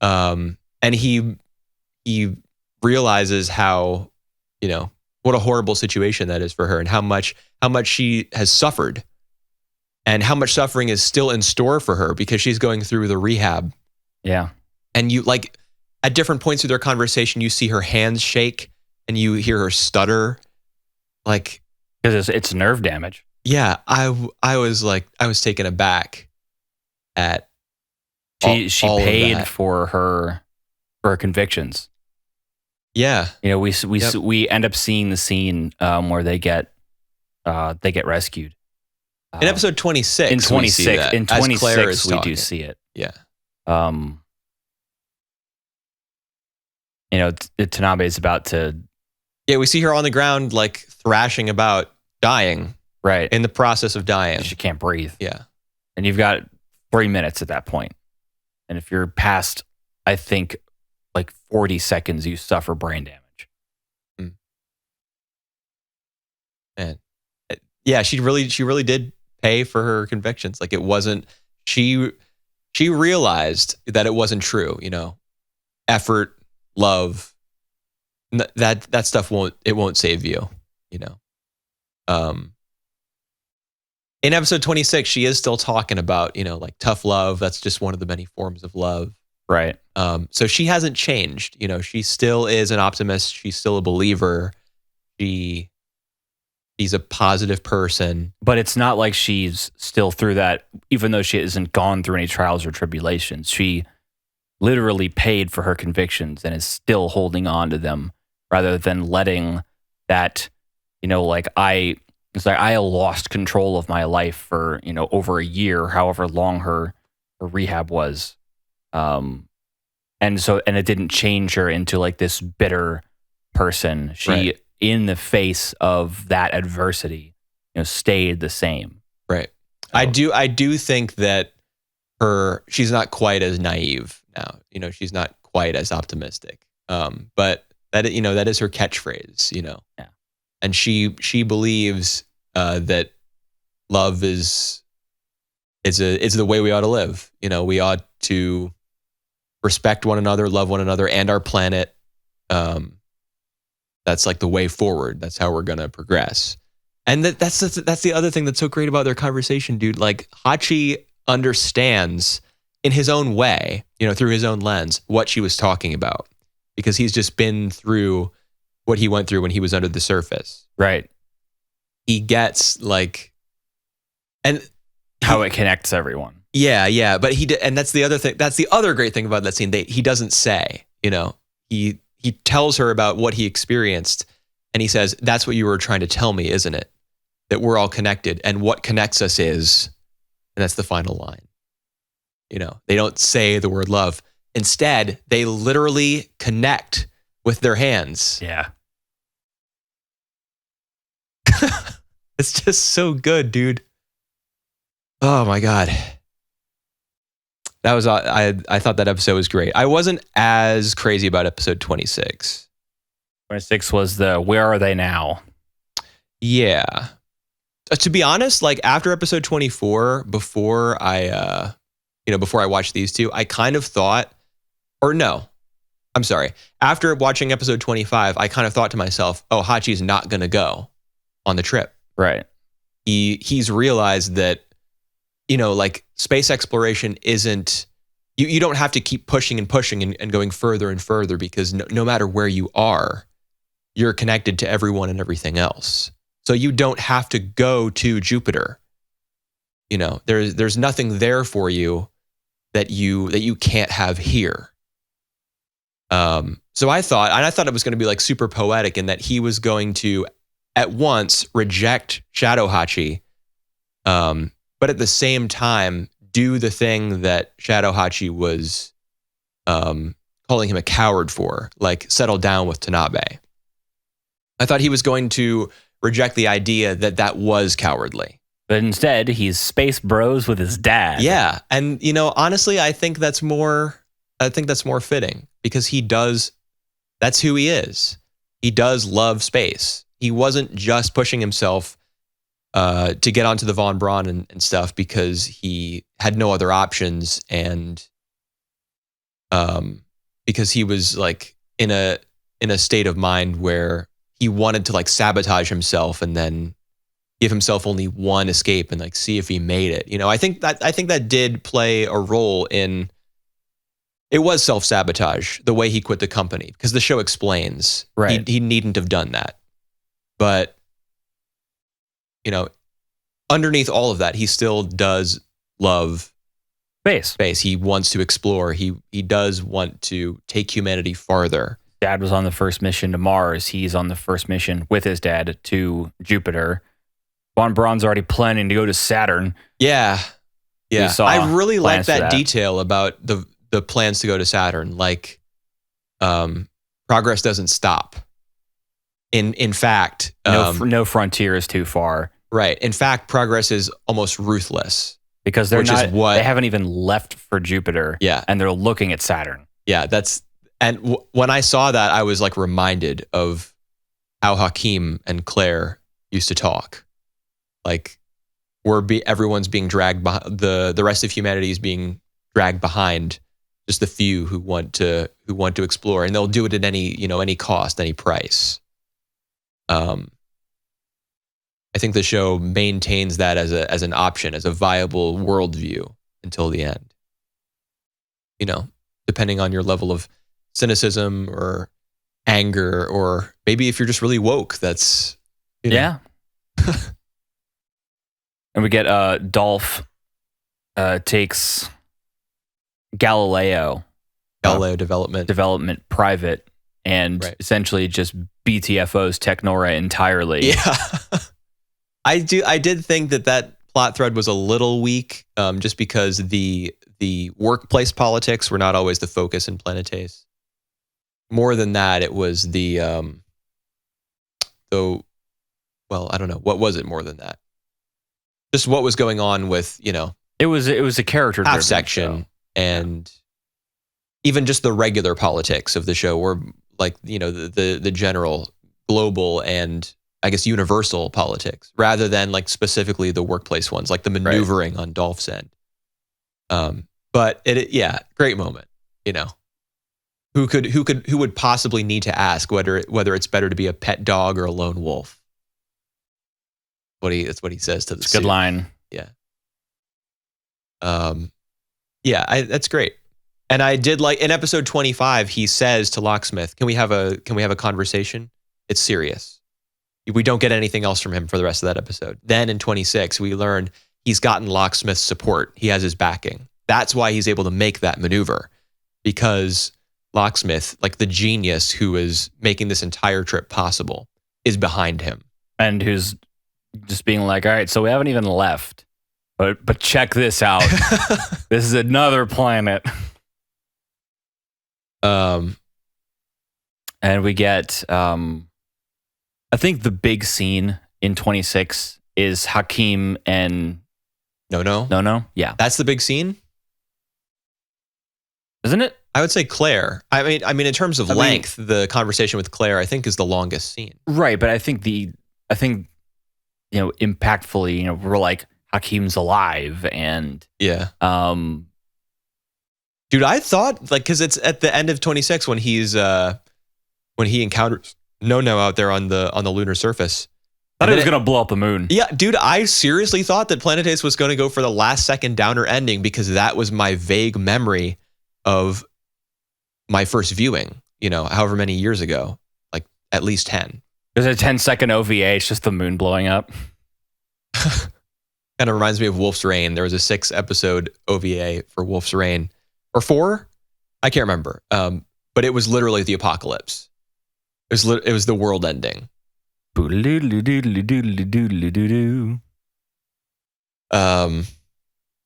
And he realizes how, what a horrible situation that is for her, and how much she has suffered, and how much suffering is still in store for her because she's going through the rehab. Yeah. And you at different points of their conversation, you see her hands shake and you hear her stutter, because it's nerve damage. Yeah, I was taken aback at she paid for her convictions. Yeah, we end up seeing the scene where they get rescued in episode 26. In 26, in 26, we do see it. Yeah. Tanabe is about to. Yeah, we see her on the ground, thrashing about, dying. Right. In the process of dying. She can't breathe. Yeah. And you've got 3 minutes at that point. And if you're past, I think, 40 seconds, you suffer brain damage. Man. Yeah, she really did pay for her convictions. It wasn't, she realized that it wasn't true, effort, love, that stuff won't save you, in episode 26, she is still talking about, like tough love. That's just one of the many forms of love. Right. So she hasn't changed. She still is an optimist. She's still a believer. She's a positive person. But it's not like she's still through that, even though she hasn't gone through any trials or tribulations. She literally paid for her convictions and is still holding on to them rather than letting that, it's like I lost control of my life for, over a year, however long her rehab was. And it didn't change her into like this bitter person. She, Right. in the face of that adversity, stayed the same. Right. So, I do think that she's not quite as naive now. She's not quite as optimistic. But that is her catchphrase. Yeah. And she believes that love is the way we ought to live. We ought to respect one another, love one another, and our planet. That's like the way forward. That's how we're gonna progress. And that's the other thing that's so great about their conversation, dude. Like Hachi understands in his own way, through his own lens, what she was talking about, because he's just been through what he went through when he was under the surface. right. He gets and How it connects everyone. yeah, but and that's the other thing. That's the other great thing about that scene. He doesn't say, he tells her about what he experienced, and he says, "That's what you were trying to tell me, isn't it? That we're all connected, and what connects us is," and that's the final line. They don't say the word love. Instead, they literally connect with their hands. Yeah. It's just so good, dude. Oh my God. That was I thought that episode was great. I wasn't as crazy about episode 26. 26 was the Where Are They Now? Yeah. To be honest, like after episode 24, before I watched these two, I kind of thought, or no, I'm sorry. After watching episode 25, I kind of thought to myself, oh, Hachi's not going to go on the trip. Right. He's realized that, like space exploration isn't, you don't have to keep pushing and pushing and going further and further, because no matter where you are, you're connected to everyone and everything else. So you don't have to go to Jupiter. There's nothing there for you that you can't have here. So I thought it was going to be like super poetic, in that he was going to at once reject Shadow Hachi, but at the same time do the thing that Shadow Hachi was calling him a coward for, like settle down with Tanabe. I thought he was going to reject the idea that was cowardly. But instead, he's space bros with his dad. Yeah, and honestly, I think that's more fitting, because that's who he is. He does love space. He wasn't just pushing himself to get onto the Von Braun and stuff because he had no other options, and because he was like in a state of mind where he wanted to like sabotage himself and then give himself only one escape and like see if he made it. I think that did play a role in. It was self-sabotage, the way he quit the company, because the show explains Right. he needn't have done that. But, underneath all of that, he still does love space. He wants to explore. He does want to take humanity farther. Dad was on the first mission to Mars. He's on the first mission with his dad to Jupiter. Von Braun's already planning to go to Saturn. Yeah. Yeah. I really like that that detail about the plans to go to Saturn. Like, progress doesn't stop. In fact, no frontier is too far. Right. In fact, progress is almost ruthless, because they haven't even left for Jupiter. Yeah. And they're looking at Saturn. Yeah. When I saw that, I was like reminded of how Hakim and Claire used to talk. Like, everyone's being dragged behind, the rest of humanity is being dragged behind just the few who want to explore, and they'll do it at any cost, any price. I think the show maintains that as an option, as a viable worldview until the end. You know, depending on your level of cynicism or anger, or maybe if you're just really woke, that's, you know. Yeah. And we get Dolph takes Galileo development private, and essentially just BTFOs Technora entirely. Yeah. I did think that plot thread was a little weak, just because the workplace politics were not always the focus in Planetes. More than that, it was I don't know. What was it more than that? Just what was going on with, you know, it was a character half section, and even just the regular politics of the show were like, you know, the general global and I guess universal politics, rather than like specifically the workplace ones, like the maneuvering on Dolph's end. But great moment, you know. Who would possibly need to ask whether it's better to be a pet dog or a lone wolf? That's what he says to the suit. Good line. Yeah. That's great. And I did like in episode 25, he says to Locksmith, can we have a conversation? It's serious. We don't get anything else from him for the rest of that episode. Then in 26, we learn he's gotten Locksmith's support. He has his backing. That's why he's able to make that maneuver, because Locksmith, like the genius who is making this entire trip possible, is behind him. And who's just being like, all right, so we haven't even left, but check this out. This is another planet. And we get, I think the big scene in 26 is Hakim and No. Yeah. That's the big scene? Isn't it? I would say Claire. I mean, in terms of length, the conversation with Claire, I think, is the longest scene. Right, but I think you know, impactfully, you know, we're like, Hakim's alive, and yeah. Dude, I thought, like, because it's at the end of 26 when he encounters No out there on the lunar surface. I thought he was gonna blow up the moon. Yeah, dude, I seriously thought that Planetes was going to go for the last second downer ending, because that was my vague memory of my first viewing, you know, however many years ago, like at least 10. There's a 10-second OVA, it's just the moon blowing up. Kind of reminds me of Wolf's Rain. There was a 6-episode OVA for Wolf's Rain, or 4? I can't remember. But it was literally the apocalypse. It was the world ending.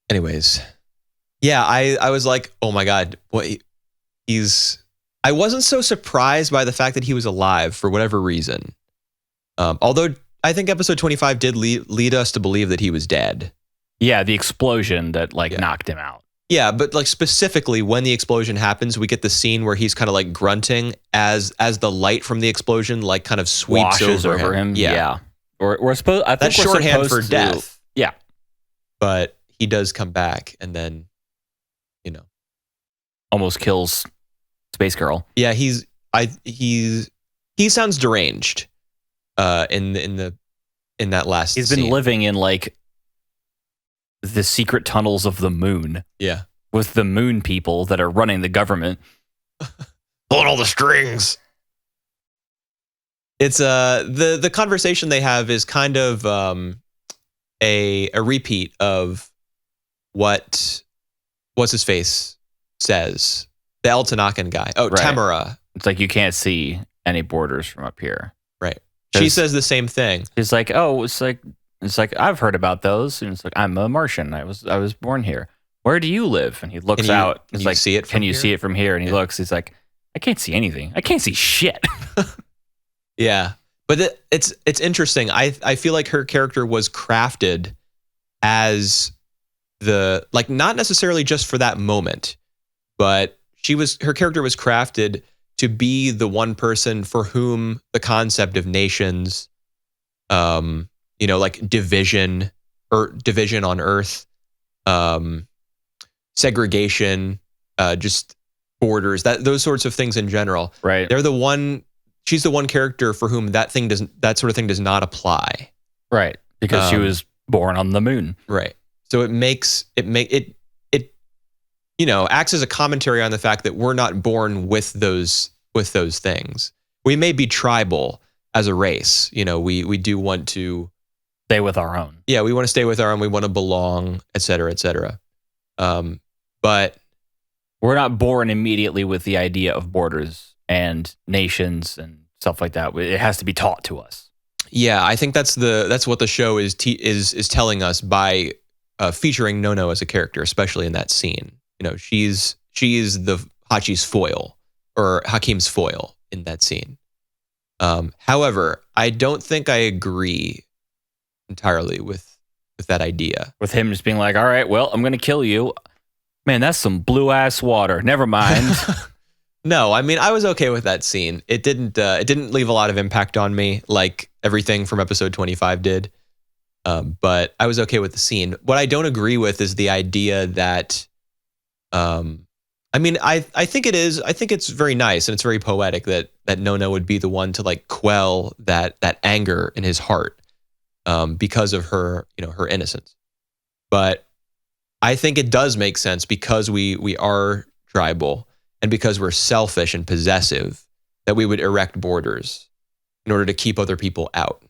Anyways. Yeah, I was like, oh my God, I wasn't so surprised by the fact that he was alive for whatever reason. Although I think episode 25 did lead us to believe that he was dead. Yeah, the explosion that knocked him out. Yeah, but like specifically when the explosion happens, we get the scene where he's kind of like grunting as the light from the explosion like kind of sweeps over him. Yeah. We're supposed. I think that's shorthand for death. Yeah, but he does come back, and then, you know, almost kills Space Girl. Yeah, he sounds deranged. In that last He's been scene. living in like the secret tunnels of the moon. Yeah. With the moon people that are running the government. Pulling all the strings. It's the conversation they have is kind of a repeat of what's his face says. The El Tanakan guy. Oh, right. Tamara. It's like, you can't see any borders from up here. Right. She says the same thing. It's like, oh, it's like I've heard about those. And it's like, I'm a Martian. I was born here. Where do you live? And he looks out. It's like, see it from can you here? see it from here? And he looks. He's like, I can't see anything. I can't see shit. Yeah, but it's interesting. I feel like her character was crafted as not necessarily just for that moment, but her character was crafted to be the one person for whom the concept of nations, like division on Earth, segregation, just borders, those sorts of things in general. Right. She's the one character for whom that sort of thing does not apply. Right. Because she was born on the moon. Right. So it acts as a commentary on the fact that we're not born with those things. We may be tribal as a race. We do want to stay with our own. Yeah, we want to stay with our own. We want to belong, et cetera, et cetera. But we're not born immediately with the idea of borders and nations and stuff like that. It has to be taught to us. Yeah, I think that's what the show is telling us by featuring Nono as a character, especially in that scene. She's the Hachi's foil or Hakim's foil in that scene. However, I don't think I agree entirely with that idea. With him just being like, all right, well, I'm going to kill you. Man, that's some blue ass water. Never mind. No, I mean, I was okay with that scene. It didn't leave a lot of impact on me like everything from episode 25 did. But I was okay with the scene. What I don't agree with is the idea that, I think it is. I think it's very nice and it's very poetic that Nono would be the one to like quell that anger in his heart, because of her, her innocence. But I think it does make sense because we are tribal and because we're selfish and possessive that we would erect borders in order to keep other people out.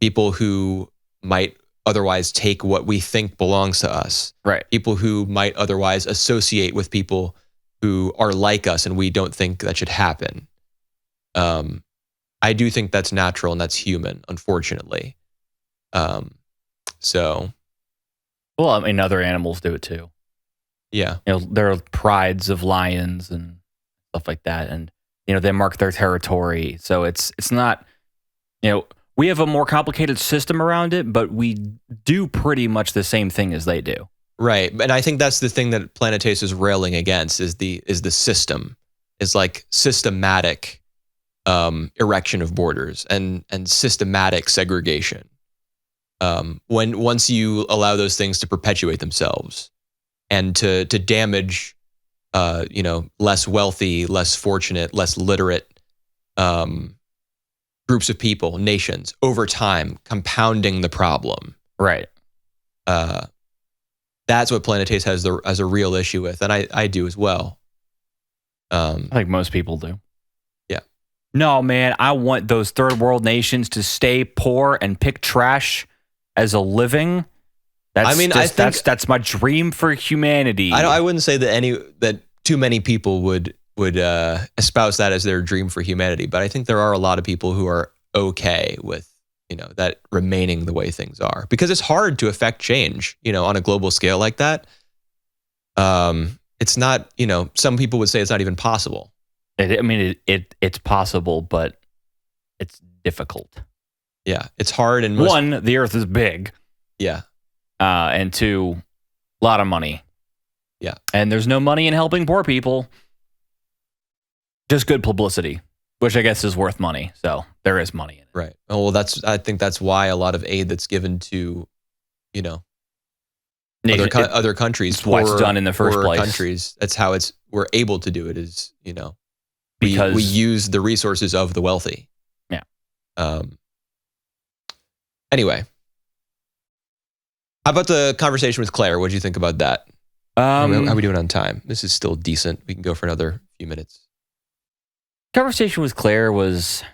People who might otherwise take what we think belongs to us. Right. People who might otherwise associate with people who are like us and we don't think that should happen. I do think that's natural and that's human, unfortunately. Well, I mean, other animals do it too. Yeah. There are prides of lions and stuff like that. And, they mark their territory. So it's not, we have a more complicated system around it, but we do pretty much the same thing as they do. Right. And I think that's the thing that Planetes is railing against is the system. Is like systematic erection of borders and systematic segregation. Once you allow those things to perpetuate themselves and to damage, less wealthy, less fortunate, less literate groups of people, nations over time, compounding the problem. Right. That's what Planetes has a real issue with, and I do as well. I think most people do. Yeah. No, man, I want those third world nations to stay poor and pick trash as a living. That's my dream for humanity. I wouldn't say that too many people would espouse that as their dream for humanity, but I think there are a lot of people who are okay with that remaining the way things are, because it's hard to affect change on a global scale like that. It's not, some people would say it's not even possible. It's possible, but it's difficult. Yeah, it's hard. And one, the earth is big. Yeah. And two, a lot of money. Yeah. And there's no money in helping poor people. Just good publicity, which I guess is worth money. So there is money in it. Right. Oh, well, I think that's why a lot of aid that's given to, other countries. It's why it's done in the first place. Countries. That's how we're able to do it is, because we use the resources of the wealthy. Yeah. Anyway, how about the conversation with Claire? What did you think about that? How are we doing on time? This is still decent. We can go for another few minutes. Conversation with Claire was,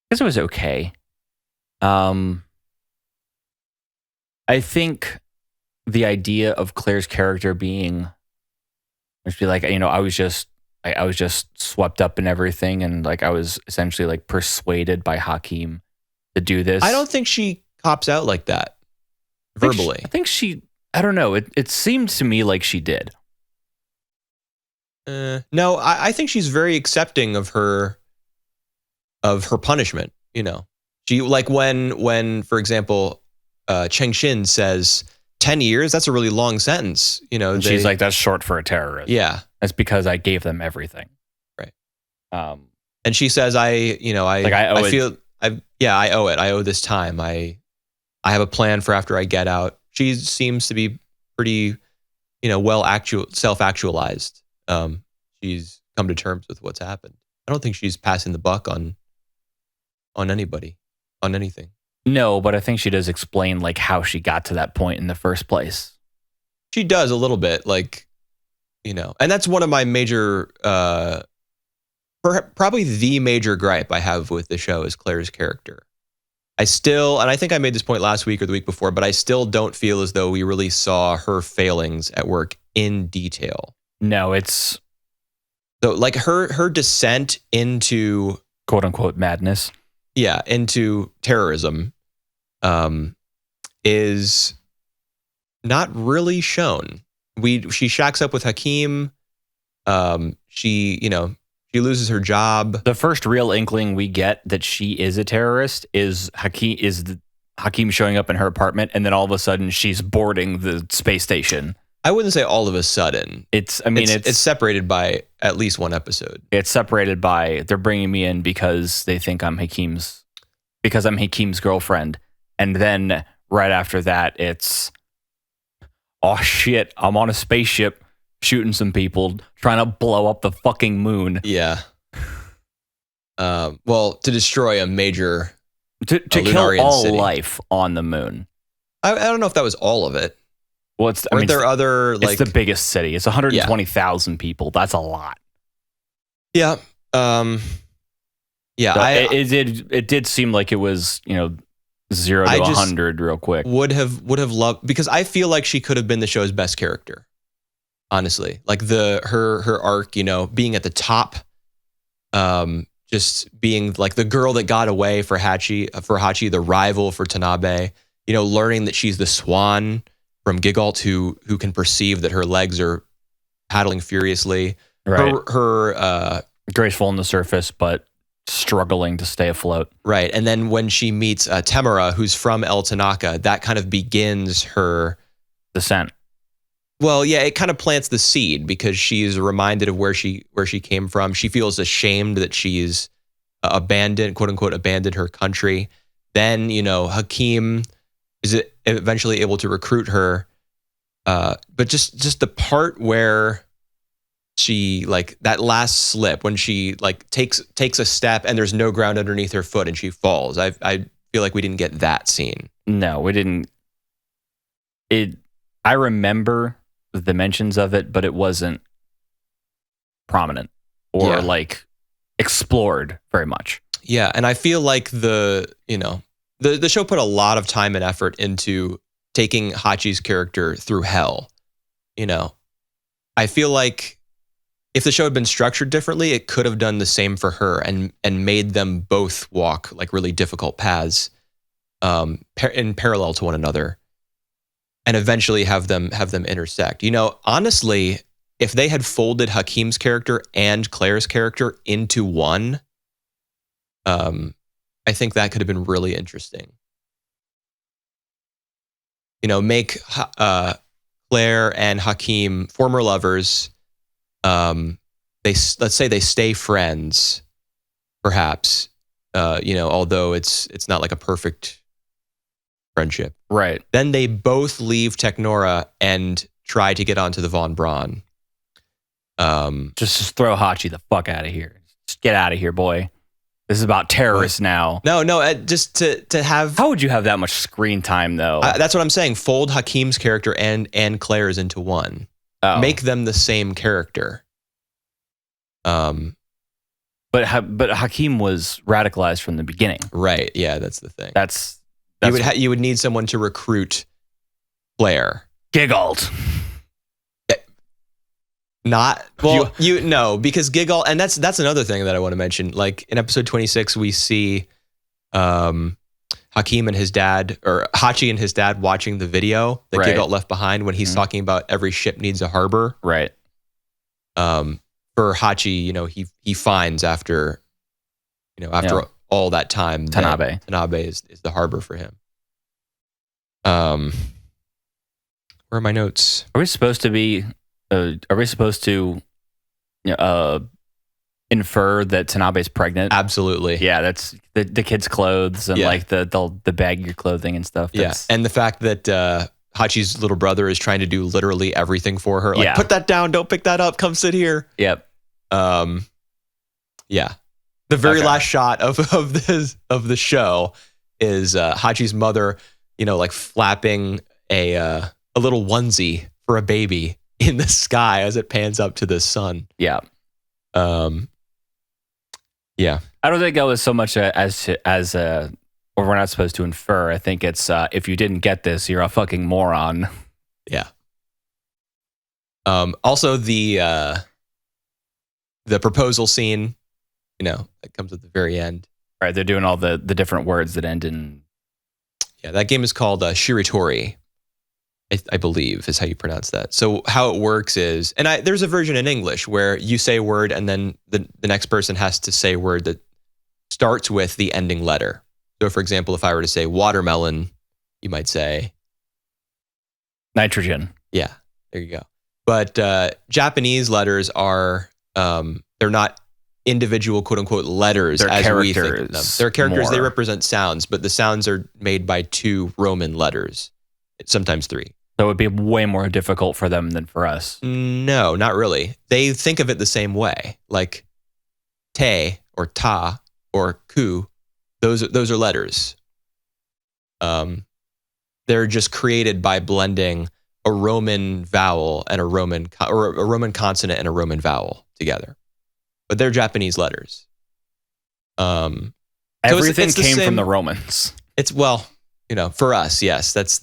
I guess it was okay. I think the idea of Claire's character being, just be like, I was just swept up in everything, and like I was essentially like persuaded by Hakim to do this. I don't think she cops out like that verbally. I think she I don't know. It seemed to me like she did. No, I think she's very accepting of her punishment. She like when for example, Cheng Xin says 10 years. That's a really long sentence. And she's like, that's short for a terrorist. Yeah, that's because I gave them everything. Right. And she says, I owe it. I owe it. I owe this time. I have a plan for after I get out. She seems to be pretty, self-actualized. She's come to terms with what's happened. I don't think she's passing the buck on on anybody, on anything. No, but I think she does explain like how she got to that point in the first place. She does a little bit, like, you know, and that's one of my major, probably the major gripe I have with the show is Claire's character. I still, and I think I made this point last week or the week before, but I still don't feel as though we really saw her failings at work in detail. No, it's so like her descent into quote unquote madness. Yeah, into terrorism, is not really shown. She shacks up with Hakim. She loses her job. The first real inkling we get that she is a terrorist is Hakim showing up in her apartment, and then all of a sudden she's boarding the space station. I wouldn't say all of a sudden. It's separated by at least one episode. It's separated by they're bringing me in because they think I'm Hakim's girlfriend, and then right after that it's, oh shit, I'm on a spaceship shooting some people trying to blow up the fucking moon. Yeah. Well, to destroy a major to kill all city. Life on the moon. I don't know if that was all of it. Well, it's the biggest city. It's 120,000 people. That's a lot. Yeah. Yeah. So it did seem like it was, 0 to 100 real quick. Would have loved, because I feel like she could have been the show's best character. Honestly, like her arc, being at the top, just being like the girl that got away for Hachi, the rival for Tanabe, learning that she's the swan from Gigalt who can perceive that her legs are paddling furiously. Right. Her graceful on the surface, but struggling to stay afloat. Right. And then when she meets Temura, who's from El Tanaka, that kind of begins her descent. Well, yeah, it kind of plants the seed because she's reminded of where she came from. She feels ashamed that she's abandoned, quote unquote, abandoned her country. Then, Hakim is eventually able to recruit her. But just the part where she, like, that last slip when she like takes a step and there's no ground underneath her foot and she falls. I feel like we didn't get that scene. No, we didn't. I remember the mentions of it, but it wasn't prominent or like explored very much. Yeah, and I feel like the show put a lot of time and effort into taking Hachi's character through hell. I feel like if the show had been structured differently, it could have done the same for her and made them both walk like really difficult paths in parallel to one another. And eventually have them intersect. Honestly, if they had folded Hakim's character and Claire's character into one, I think that could have been really interesting. Make Claire and Hakim former lovers. Let's say they stay friends, perhaps. Although it's not like a perfect friendship. Right. Then they both leave Technora and try to get onto the Von Braun. Just throw Hachi the fuck out of here. Just get out of here, boy. This is about terrorists now. No, just to have... How would you have that much screen time, though? That's what I'm saying. Fold Hakim's character and Claire's into one. Oh. Make them the same character. But Hakim was radicalized from the beginning. Right, yeah, that's the thing. That's you would need someone to recruit Claire. Gigalt. Not well, because Gigalt, and that's another thing that I want to mention. Like in episode 26, we see Hakim and his dad, or Hachi and his dad, watching the video that Gigalt left behind when he's talking about every ship needs a harbor. Right. For Hachi, he finds after all that time, Tanabe is the harbor for him. Where are my notes? Are we supposed to infer that Tanabe's pregnant? Absolutely. Yeah, that's the kid's clothes and like the bag your clothing and stuff. And the fact that Hachi's little brother is trying to do literally everything for her. Like, put that down, don't pick that up, come sit here. Yep. Yeah. The very Okay. last shot of the show is Hachi's mother, like flapping a little onesie for a baby in the sky as it pans up to the sun. Yeah. Yeah. I don't think it was so much or we're not supposed to infer. I think it's if you didn't get this, you're a fucking moron. Yeah. Also the proposal scene, that comes at the very end. Right, they're doing all the different words that end in. Yeah, that game is called Shiritori, I believe is how you pronounce that. So how it works is, and there's a version in English where you say a word and then the next person has to say a word that starts with the ending letter. So for example, if I were to say watermelon, you might say Nitrogen. Yeah, there you go. But Japanese letters are, they're not individual quote unquote letters They're as we think of them. characters They're characters, more. they represent sounds, but the sounds are made by 2 Roman letters, sometimes 3. So it would be way more difficult for them than for us. No, not really. They think of it the same way. Like te or ta or ku, those are letters. They're just created by blending a Roman vowel and a Roman consonant and a Roman vowel together. But they're Japanese letters. Everything it's the came same- from the Romans. It's for us, yes, that's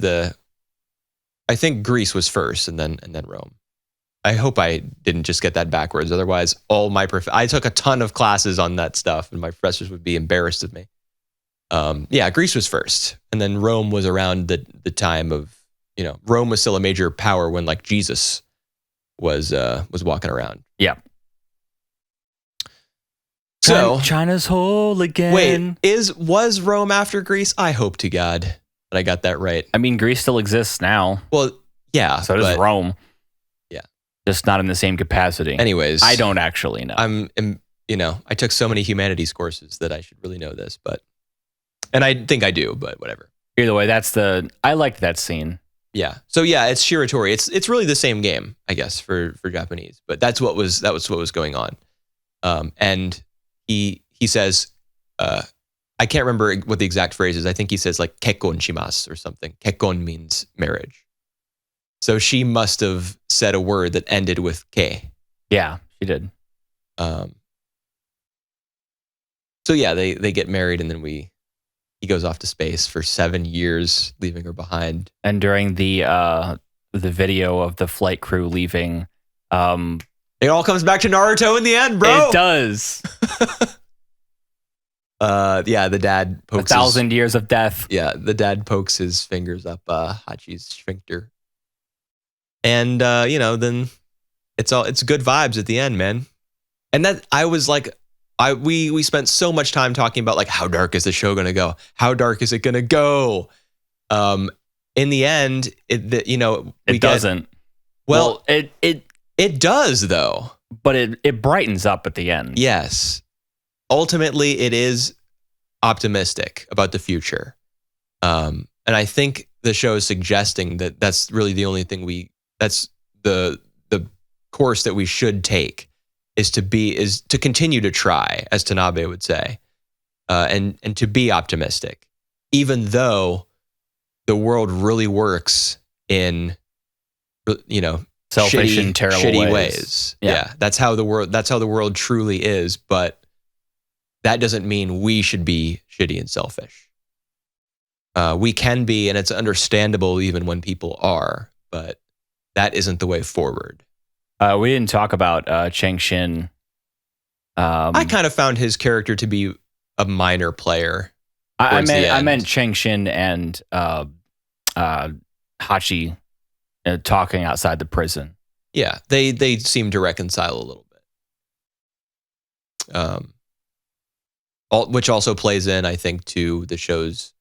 I think Greece was first and then Rome. I hope I didn't just get that backwards. Otherwise, I took a ton of classes on that stuff and my professors would be embarrassed of me. Greece was first and then Rome was around the time of, Rome was still a major power when like Jesus was walking around. Yeah. So China's whole again. wait, was Rome after Greece? I hope to God that I got that right. I mean, Greece still exists now. Well, yeah. So does but- Rome. Yeah. Just not in the same capacity. Anyways, I don't actually know. I took so many humanities courses that I should really know this, and I think I do, but whatever. Either way, I liked that scene. Yeah. So yeah, it's Shiritori. It's really the same game, I guess, for Japanese, but that was what was going on. And he says, I can't remember what the exact phrase is. I think he says like kekkon shimasu or something. Kekkon means marriage. So she must have said a word that ended with ke. Yeah, she did. So yeah, they get married and then he goes off to space for 7 years, leaving her behind. And during the video of the flight crew leaving, It all comes back to Naruto in the end, bro. it does. The dad pokes 1,000 years of death. the dad pokes his fingers up Hachi's sphincter. And then it's good vibes at the end, man. And that I was like, we spent so much time talking about like how dark is the show gonna go? How dark is it gonna go? In the end, It doesn't. Well, it does though. but it brightens up at the end. Yes. Ultimately, it is optimistic about the future. And I think the show is suggesting that that's really the only thing that's the course that we should take is to continue to try, as Tanabe would say, and to be optimistic, even though the world really works in, Selfish and terrible shitty ways. Yeah, that's how the world truly is. But that doesn't mean we should be shitty and selfish. We can be, and it's understandable even when people are, but that isn't the way forward. We didn't talk about Chang Shin. I kind of found his character to be a minor player. I the end. meant Chang Shin and Hachi talking outside the prison. Yeah, they seem to reconcile a little bit. Which also plays in, I think, to the show's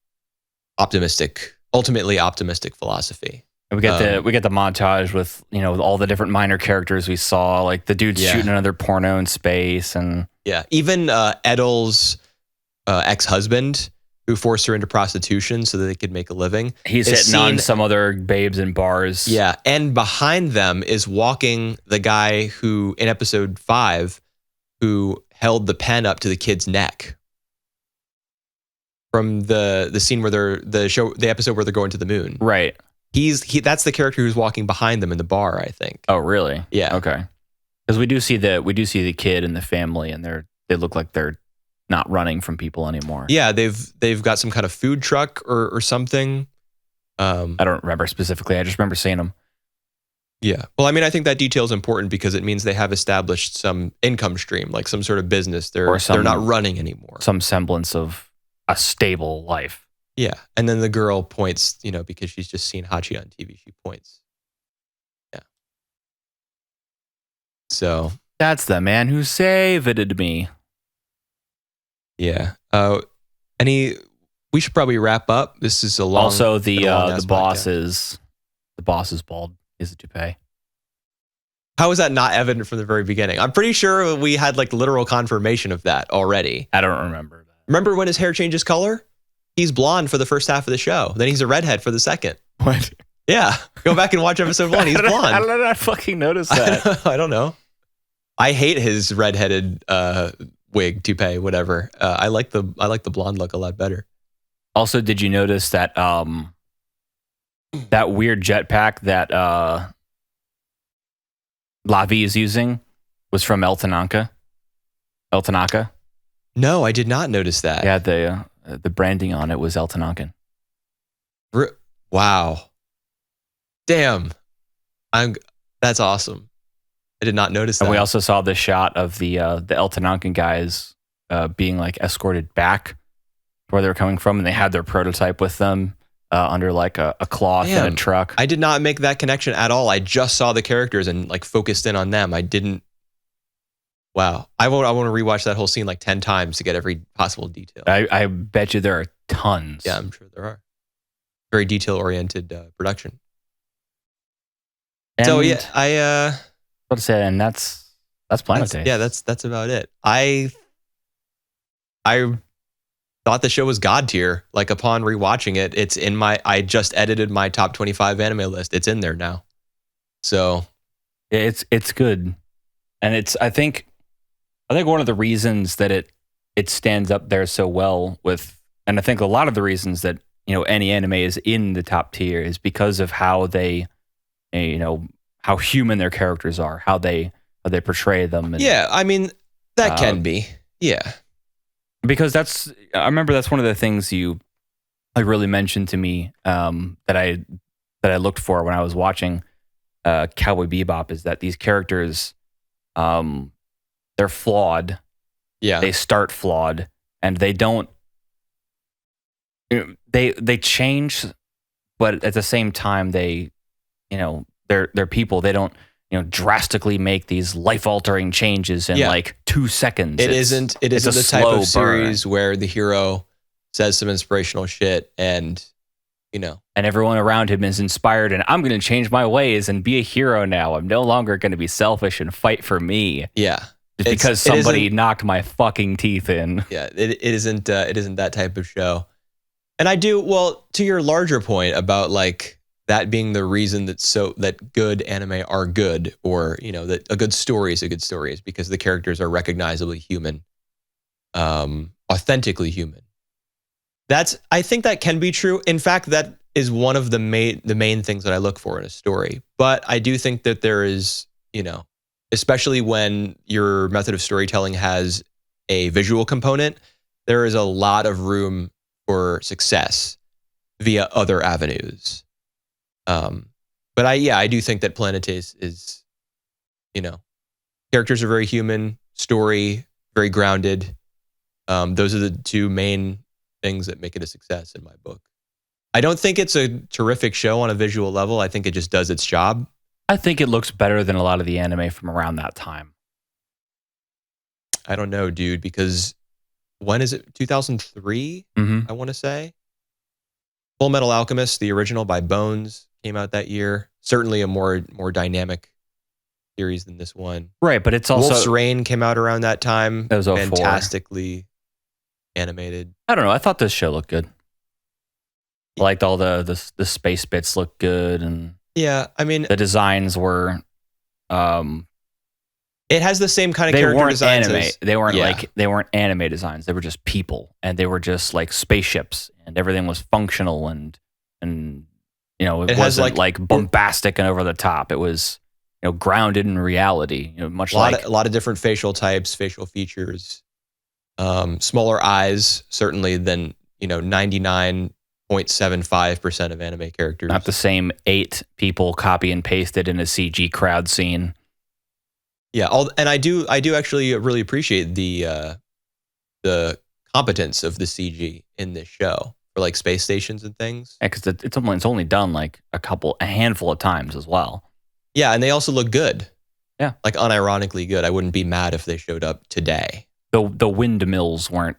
ultimately optimistic philosophy. We get the montage with with all the different minor characters we saw, like the dude shooting another porno in space, and even Edel's ex-husband who forced her into prostitution so that they could make a living. He's hitting on some other babes in bars. Yeah, and behind them is walking the guy who, in episode 5, who held the pen up to the kid's neck from the scene where the episode where they're going to the moon. Right. That's the character who's walking behind them in the bar, I think. Oh, really? Yeah. Okay. Because we do see the kid and the family, and they look like they're not running from people anymore. Yeah, they've got some kind of food truck or something. I don't remember specifically. I just remember seeing them. Yeah. Well, I mean, I think that detail is important because it means they have established some income stream, like some sort of business. They're not running anymore. Some semblance of a stable life. Yeah. And then the girl points, because she's just seen Hachi on TV, she points. Yeah. So. That's the man who saved me. Yeah. We should probably wrap up. This is a long. Also, the boss is bald. Is a toupee. How is that not evident from the very beginning? I'm pretty sure we had like literal confirmation of that already. I don't remember that. Remember when his hair changes color? He's blonde for the first half of the show. Then he's a redhead for the second. What? Yeah. Go back and watch episode 1. He's blonde. How did I fucking notice that? I don't know. I hate his redheaded wig, toupee, whatever. I like the blonde look a lot better. Also, did you notice that that weird jetpack that Lavi is using was from El Tanaka? No, I did not notice that. Yeah, the branding on it was El Tanaka. Wow. Damn. That's awesome. I did not notice that. And we also saw the shot of the El Tanaka guys being like escorted back where they were coming from, and they had their prototype with them under like a cloth in a truck. I did not make that connection at all. I just saw the characters and like focused in on them. I didn't. Wow. I want to rewatch that whole scene like 10 times to get every possible detail. I bet you there are tons. Yeah, I'm sure there are. Very detail-oriented production. And so yeah, what to say, and that's Planet Day. Yeah, that's about it. I thought the show was god tier. Like upon rewatching it, it's in I just edited my top 25 anime list. It's in there now. So it's good. And I think one of the reasons that it stands up there so well with, and I think a lot of the reasons that, any anime is in the top tier is because of how they, how human their characters are, how they portray them. And, yeah, I mean, that can be. Yeah. Because I remember that's one of the things you like really mentioned to me that I looked for when I was watching Cowboy Bebop, is that these characters, they're flawed. Yeah. They start flawed, and they don't. They change, but at the same time, they're people. They don't drastically make these life-altering changes in like 2 seconds. It isn't the type of series where the hero says some inspirational shit and and everyone around him is inspired, and I'm going to change my ways and be a hero now. I'm no longer going to be selfish and fight for me. Yeah. Just because somebody knocked my fucking teeth in. Yeah, it isn't that type of show. And to your larger point about like that being the reason that good anime are good, or that a good story is a good story, is because the characters are recognizably human, authentically human. I think that can be true. In fact, that is one of the main things that I look for in a story. But I do think that there is, especially when your method of storytelling has a visual component, there is a lot of room for success via other avenues. But I do think that Planet is, characters are very human, story very grounded. Those are the two main things that make it a success in my book. I don't think it's a terrific show on a visual level. I think it just does its job. I think it looks better than a lot of the anime from around that time. I don't know, dude, because when is it? 2003, I want to say. Full Metal Alchemist, the original by Bones, came out that year. Certainly a more dynamic series than this one. Right, but it's also... Wolf's Rain came out around that time. That was 04. Fantastically animated. I don't know. I thought this show looked good. I liked all the space bits looked good, and yeah, I mean, the designs were It has the same kind of They character weren't designs. anime. They weren't Yeah. like they weren't anime designs. They were just people, and they were just like spaceships, and everything was functional and you know, it has, wasn't like bombastic and over the top. It was, you know, grounded in reality. You know, much a lot of different facial types, facial features, smaller eyes certainly than 99.75% of anime characters. not the same 8 people copy and pasted in a CG crowd scene. Yeah, and I do actually really appreciate the competence of the CG in this show for like space stations and things. Yeah, because it's only done like a handful of times as well. Yeah, and they also look good. Yeah. Like unironically good. I wouldn't be mad if they showed up today. The windmills weren't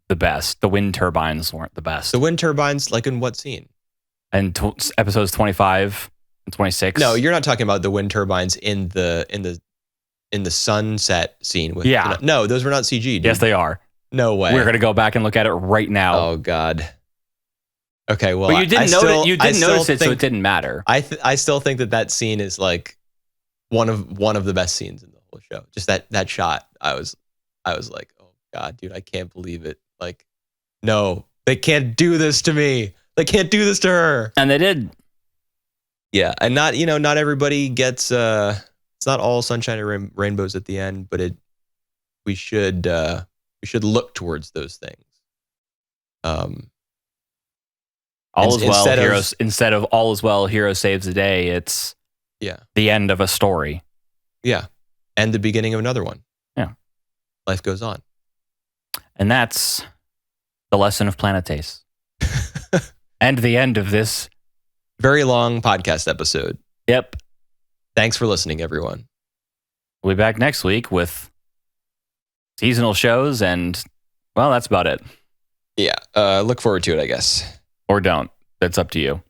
the best. The wind turbines weren't the best. The wind turbines, like in what scene? And episodes 25 and 26. No, you're not talking about the wind turbines in the sunset scene with No, those were not CG, dude. Yes, they are. No way. We're going to go back and look at it right now. Oh god. Okay, well, but you didn't notice it, so it didn't matter. I still think that scene is like one of the best scenes in the whole show. Just that shot. I was like, oh god, dude, I can't believe it. Like, no, they can't do this to me. They can't do this to her. And they did. Yeah, and not everybody gets. It's not all sunshine and rainbows at the end, but we should look towards those things. All is well, heroes. Instead of all is well, hero saves the day. It's the end of a story. Yeah, and the beginning of another one. Yeah, life goes on, and that's the lesson of Planet Taste, and the end of this very long podcast episode. Yep. Thanks for listening, everyone. We'll be back next week with seasonal shows, and well, that's about it. Yeah, look forward to it, I guess. Or don't. That's up to you.